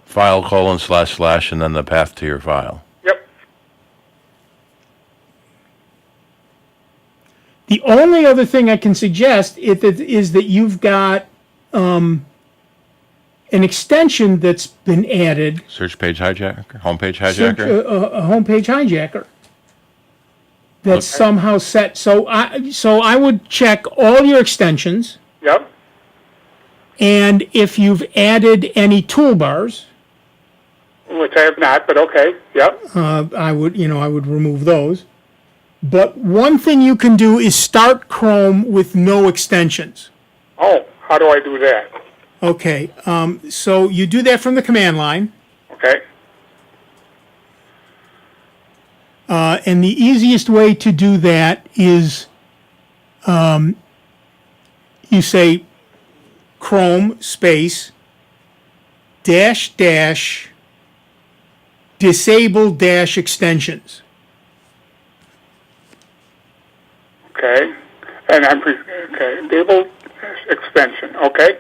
File : / and then the path to your file. Yep. The only other thing I can suggest is that you've got an extension that's been added. Search page hijacker? Homepage hijacker? A homepage hijacker. That's somehow set. So I would check all your extensions. Yep. And if you've added any toolbars, which I have not, but okay. Yep. I would remove those. But one thing you can do is start Chrome with no extensions. Oh, how do I do that? Okay. So you do that from the command line. Okay. And the easiest way to do that is you say Chrome space -- disable - extensions. Okay. And disable extension. Okay.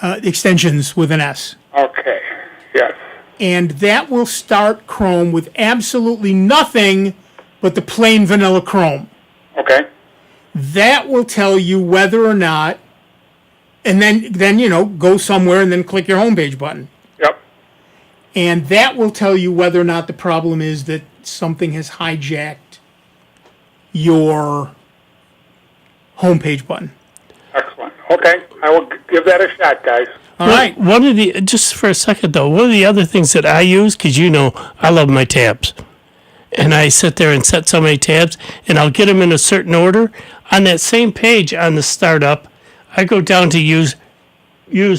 Extensions with an S. Okay. Yes. And that will start Chrome with absolutely nothing but the plain vanilla Chrome. Okay. That will tell you whether or not, and then go somewhere and then click your homepage button. Yep. And that will tell you whether or not the problem is that something has hijacked your homepage button. Excellent. Okay. I will give that a shot, guys. All right. Just for a second though, one of the other things that I use, because I love my tabs, and I sit there and set so many tabs, and I'll get them in a certain order. On that same page on the startup, I go down to use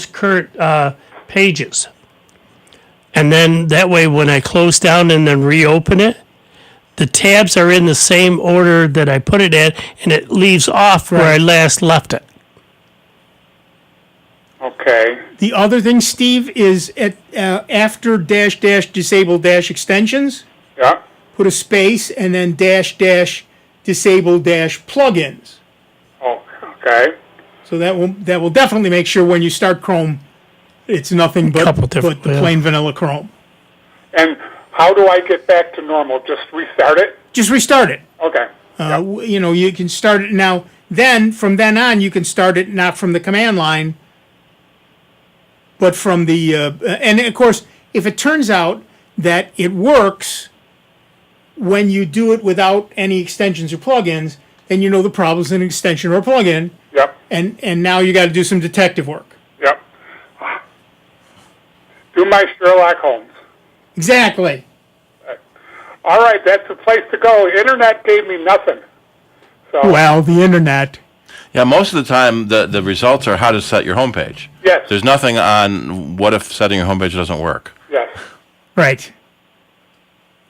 current pages, and then that way when I close down and then reopen it, the tabs are in the same order that I put it in, and it leaves off where I last left it. Okay. The other thing, Steve, is after -- disable - extensions. Yeah. Put a space and then -- disable - plugins. Oh, okay. So that will definitely make sure when you start Chrome, it's nothing but the plain vanilla Chrome. And how do I get back to normal? Just restart it? Just restart it. Okay. You can start it now. Then from then on, you can start it not from the command line, but from the and of course if it turns out that it works when you do it without any extensions or plugins, then you know the problem's an extension or a plugin. Yep. And now you got to do some detective work. Yep. Do my Sherlock Holmes. Exactly. All right, that's the place to go. Internet gave me nothing. So. Well, the internet. Yeah, most of the time the results are how to set your homepage. Yes. There's nothing on what if setting your homepage doesn't work. Yes. Right.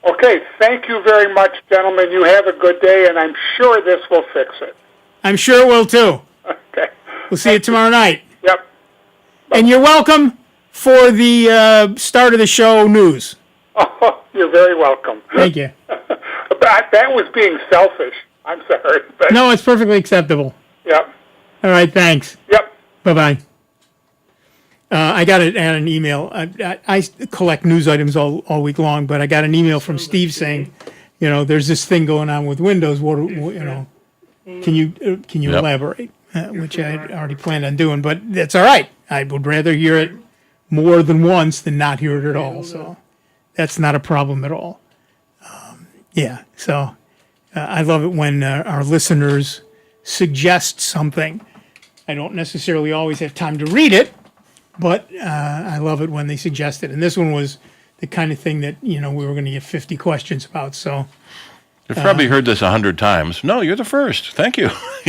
Okay, thank you very much, gentlemen. You have a good day, and I'm sure this will fix it. I'm sure it will, too. Okay. We'll see you tomorrow night. Yep. And you're welcome for the start of the show news. Oh, you're very welcome. Thank you. That was being selfish. I'm sorry. But No, it's perfectly acceptable. Yep. All right, thanks. Yep. Bye-bye. I got an email. I collect news items all week long, but I got an email from Steve saying, there's this thing going on with Windows. Can you elaborate? Which I already planned on doing, but that's all right. I would rather hear it more than once than not hear it at all. So that's not a problem at all. So I love it when our listeners suggest something. I don't necessarily always have time to read it, but I love it when they suggest it. And this one was the kind of thing that, we were going to get 50 questions about. So you've probably heard this 100 times. No, you're the first. Thank you.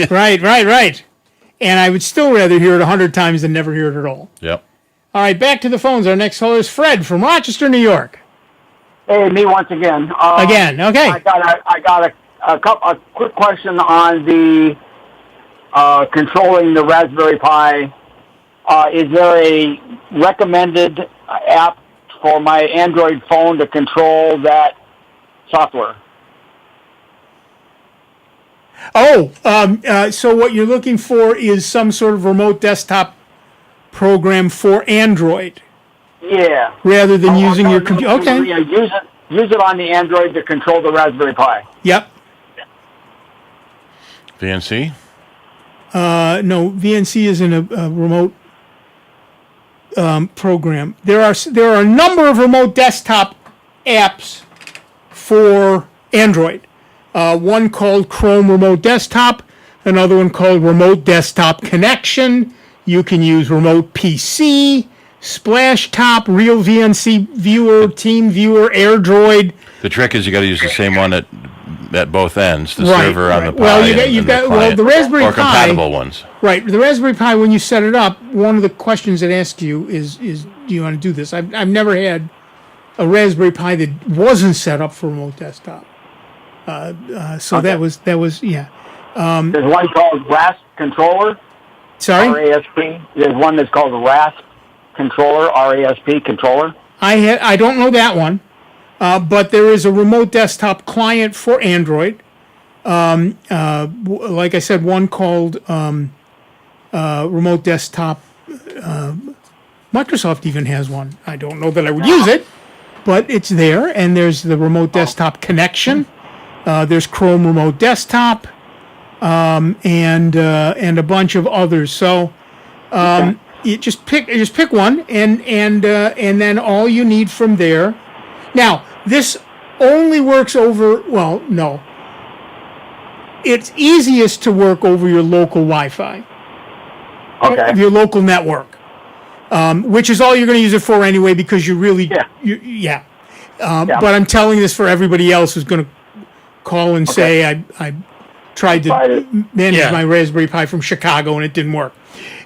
Right. And I would still rather hear it 100 times than never hear it at all. Yep. All right, back to the phones. Our next caller is Fred from Rochester, New York. Hey, me once again. Again, okay. I got a quick question on the controlling the Raspberry Pi. Is there a recommended app for my Android phone to control that software? So what you're looking for is some sort of remote desktop program for Android. Yeah. Rather than using your computer. Okay. Yeah, use it on the Android to control the Raspberry Pi. Yep. VNC? No, VNC isn't a remote program. There are a number of remote desktop apps for Android. One called Chrome Remote Desktop, another one called Remote Desktop Connection. You can use Remote PC, Splash Top, Real VNC Viewer, Team Viewer, AirDroid. The trick is you got to use the same one at both ends, the server on the Pi the Raspberry Pi, or compatible ones. Right, the Raspberry Pi, when you set it up, one of the questions it asks you is do you want to do this? I've never had a Raspberry Pi that wasn't set up for remote desktop. That was yeah. There's one called RASP controller. Sorry? RASP. There's one that's called RASP controller, RASP controller. I don't know that one, but there is a remote desktop client for Android. Like I said, one called Remote Desktop. Microsoft even has one. I don't know that I would use it, but it's there. And there's the Remote Desktop Connection. There's Chrome Remote Desktop, and a bunch of others. So you just pick one, and then all you need from there. Now this only works over. Well, no. It's easiest to work over your local Wi-Fi. Okay. Your local network, which is all you're going to use it for anyway, because you really. But I'm telling this for everybody else who's going to call and say I tried to manage my Raspberry Pi from Chicago and it didn't work.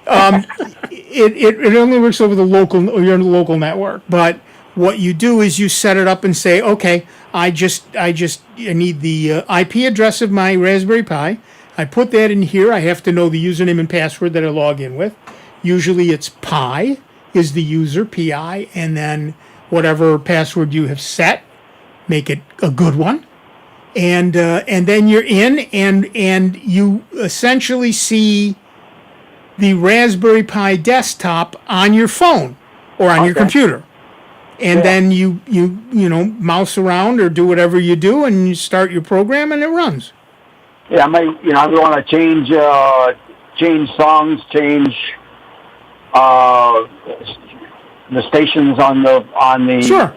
It only works over your local network. But what you do is you set it up and say, okay, I need the IP address of my Raspberry Pi. I put that in here. I have to know the username and password that I log in with. Usually it's Pi is the user, PI, and then whatever password you have set, make it a good one. And then you're in, and you essentially see the Raspberry Pi desktop on your phone or on your computer. And then you mouse around or do whatever you do, and you start your program, and it runs. Yeah, I want to change songs, change the stations on the Sure.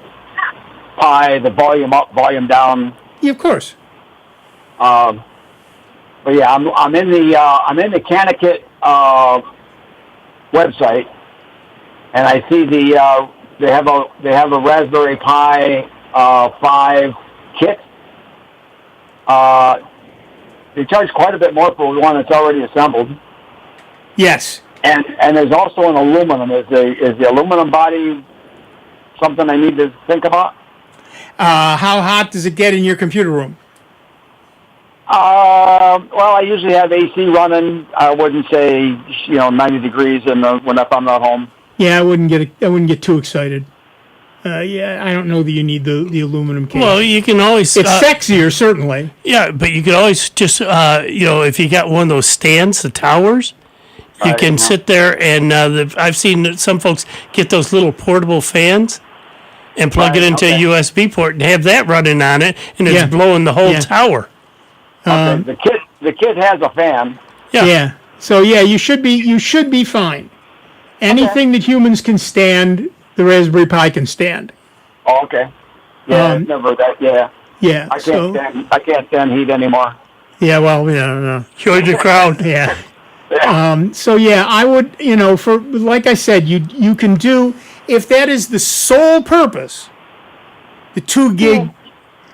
Pi, the volume up, volume down. Yeah, of course. But yeah, I'm in the Canandaigua website, and I see they have a Raspberry Pi 5 kit. They charge quite a bit more for one that's already assembled. Yes. And there's also an aluminum. Is the aluminum body something I need to think about? How hot does it get in your computer room? Well, I usually have AC running. I wouldn't say 90 degrees if I'm not home. Yeah, I wouldn't get too excited. Yeah, I don't know that you need the aluminum case. Well, you can always... It's sexier, certainly. Yeah, but you could always just, if you got one of those stands, the towers, you can sit there and I've seen some folks get those little portable fans and plug it into a USB port and have that running on it, and it's blowing the whole tower. Okay. The kit has a fan. Yeah. So yeah, you should be fine. Anything that humans can stand, the Raspberry Pi can stand. Oh, okay. Yeah, never that. Yeah. Yeah. I can't stand heat anymore. Yeah. Well, no. Join the crowd. Yeah. So yeah, I would, for like I said, you can do, if that is the sole purpose, the 2 gig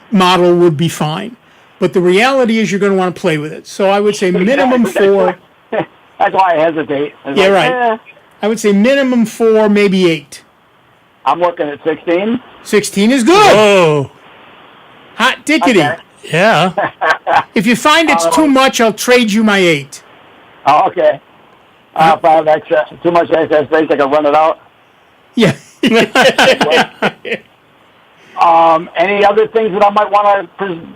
model would be fine. But the reality is you're going to want to play with it. So I would say minimum 4. That's why I hesitate. Right. I would say minimum 4, maybe 8. I'm looking at 16. 16 is good. Oh. Hot dickety. Okay. Yeah. If you find it's too much, I'll trade you my 8. Oh, okay. If I have too much excess space, I can run it out. Yeah. Any other things that I might want to...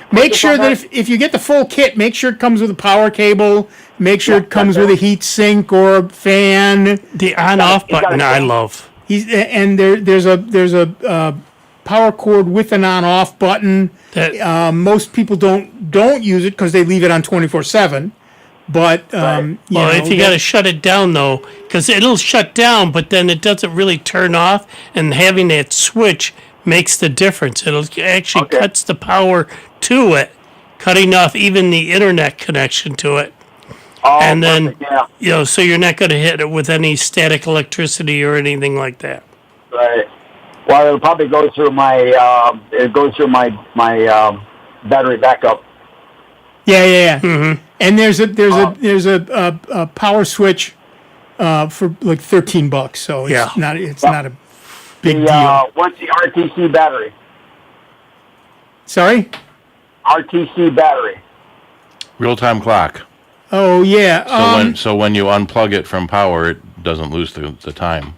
Make sure that if you get the full kit, make sure it comes with a power cable. Make sure it comes with a heat sink or a fan. The on-off button I love. There's a power cord with an on-off button. Most people don't use it because they leave it on 24/7. But if you got to shut it down though, because it'll shut down, but then it doesn't really turn off, and having that switch makes the difference. It'll actually cuts the power to it, cutting off even the internet connection to it. Oh, and then perfect, so you're not going to hit it with any static electricity or anything like that. Right. Well, it'll probably go through my battery backup. Yeah. Mm-hmm. And there's a power switch for like $13, so it's not a big deal. What's the RTC battery? Sorry? RTC battery. Real-time clock. Oh yeah. So when you unplug it from power, it doesn't lose the time.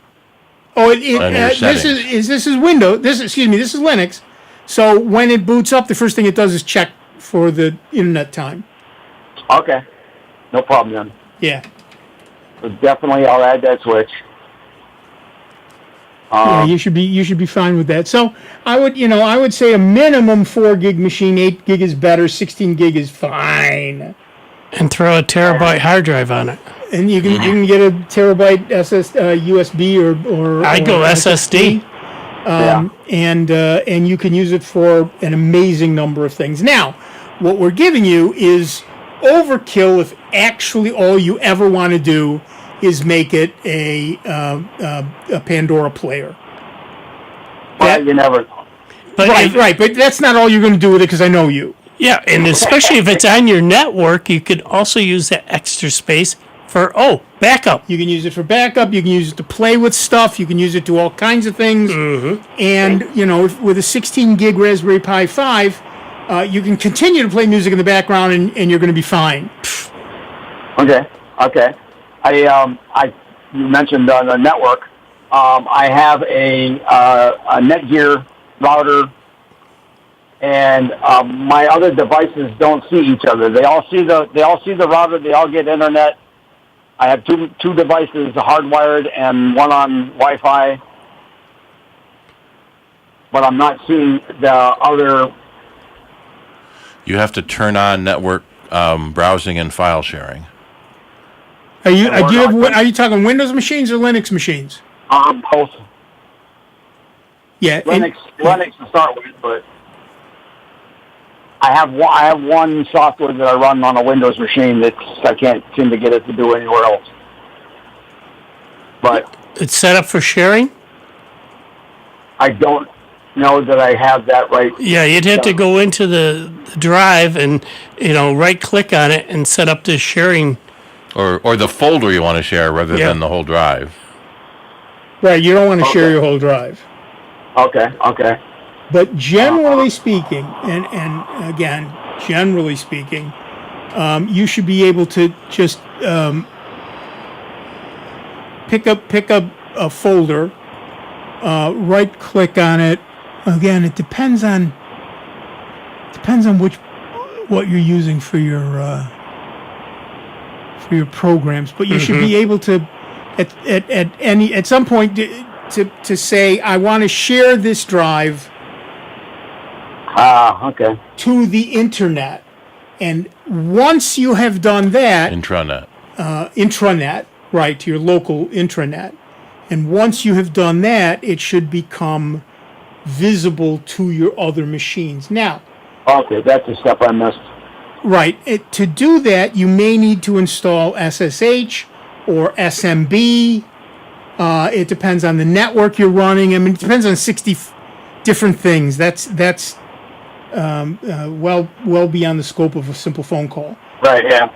Oh, this is Windows. This is Linux. So when it boots up, the first thing it does is check for the internet time. Okay, no problem then. Yeah. So definitely, I'll add that switch. Yeah, you should be fine with that. So I would say a minimum 4 gig machine. 8 gig is better. 16 gig is fine. And throw a terabyte hard drive on it. And you can get a terabyte USB or I go SSD. And you can use it for an amazing number of things. Now, what we're giving you is overkill if actually all you ever want to do is make it a Pandora player. Well, you never. Right. But that's not all you're going to do with it because I know you. Yeah, and especially if it's on your network, you could also use that extra space for backup. You can use it for backup. You can use it to play with stuff. You can use it to all kinds of things. Mm-hmm. And with a 16 gig Raspberry Pi 5, you can continue to play music in the background, and you're going to be fine. Okay. You mentioned the network. I have a Netgear router, and my other devices don't see each other. They all see the router. They all get internet. I have two devices hardwired and one on Wi-Fi, but I'm not seeing the other. You have to turn on network browsing and file sharing. Are you talking Windows machines or Linux machines? Both. Yeah. Linux to start with, but I have one software that I run on a Windows machine that I can't seem to get it to do anywhere else. But it's set up for sharing? I don't know that I have that right. Yeah, you'd have to go into the drive and, right click on it and set up this sharing. Or the folder you want to share rather than the whole drive. Right, you don't want to share your whole drive. Okay. But generally speaking, and again, generally speaking, you should be able to just pick up a folder, right click on it. Again, it depends on what you're using for your programs, but you should be able to at some point to say, I want to share this drive to the internet. And once you have done that, intranet, right, to your local intranet. And once you have done that, it should become visible to your other machines. Now, okay, that's a step I missed. Right. To do that, you may need to install SSH or SMB. It depends on the network you're running. I mean, it depends on 60 different things. That's well beyond the scope of a simple phone call. Right. Yeah.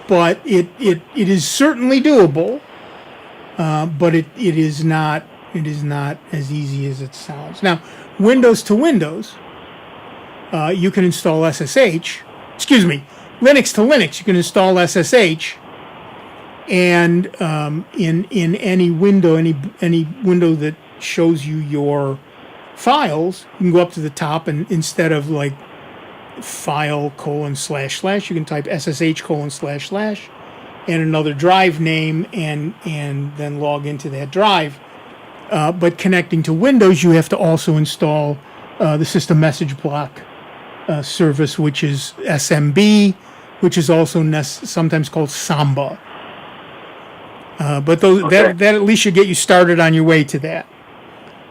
But it is certainly doable. But it is not as easy as it sounds. Now, Windows to Windows, you can install SSH. Excuse me, Linux to Linux, you can install SSH, and in any window, any window that shows you your files, you can go up to the top, and instead of like file : / you can type SSH : / and another drive name, and then log into that drive. But connecting to Windows, you have to also install the system message block service, which is SMB, which is also sometimes called Samba. But that at least should get you started on your way to that.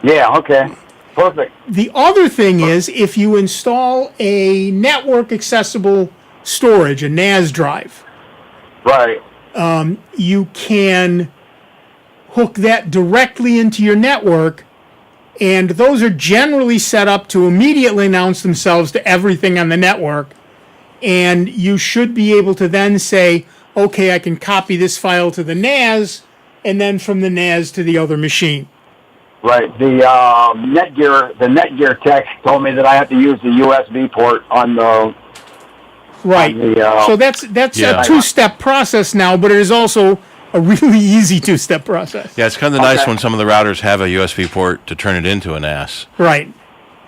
Yeah, okay. Perfect. The other thing is, if you install a network accessible storage, a NAS drive, right, you can hook that directly into your network, and those are generally set up to immediately announce themselves to everything on the network, and you should be able to then say, okay, I can copy this file to the NAS, and then from the NAS to the other machine. Right. The Netgear tech told me that I have to use the USB port on the... Right. So that's a two-step process now, but it is also a really easy two-step process. Yeah, it's kind of nice when some of the routers have a USB port to turn it into a NAS. Right.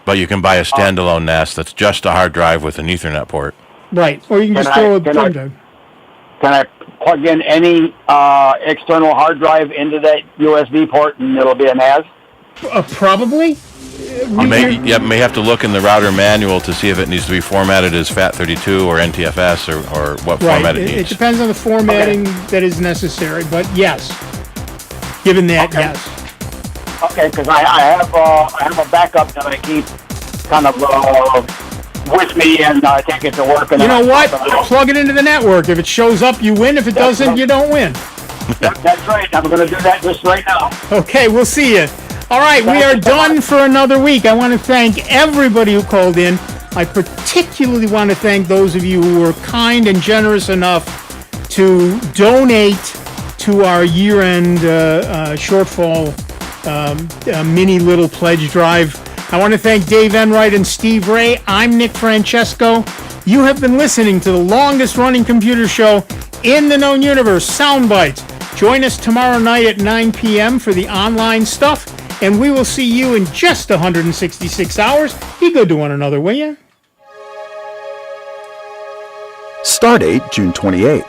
But you can buy a standalone NAS that's just a hard drive with an Ethernet port. Right. Or you can just throw a thumb drive. Can I plug in any external hard drive into that USB port and it'll be a NAS? Probably. You may have to look in the router manual to see if it needs to be formatted as FAT32 or NTFS or what format it needs. It depends on the formatting that is necessary, but yes. Given that, yes. Okay, because I have a backup that I keep kind of with me and take it to work. And you know what? Plug it into the network. If it shows up, you win. If it doesn't, you don't win. That's right. I'm going to do that just right now. Okay, we'll see you. All right, we are done for another week. I want to thank everybody who called in. I particularly want to thank those of you who were kind and generous enough to donate to our year-end shortfall mini little pledge drive. I want to thank Dave Enright and Steve Ray. I'm Nick Francesco. You have been listening to the longest-running computer show in the known universe, Sound Bytes. Join us tomorrow night at 9 p.m. for the online stuff. And we will see you in just 166 hours. Be good to one another, will you? Stardate June 28th.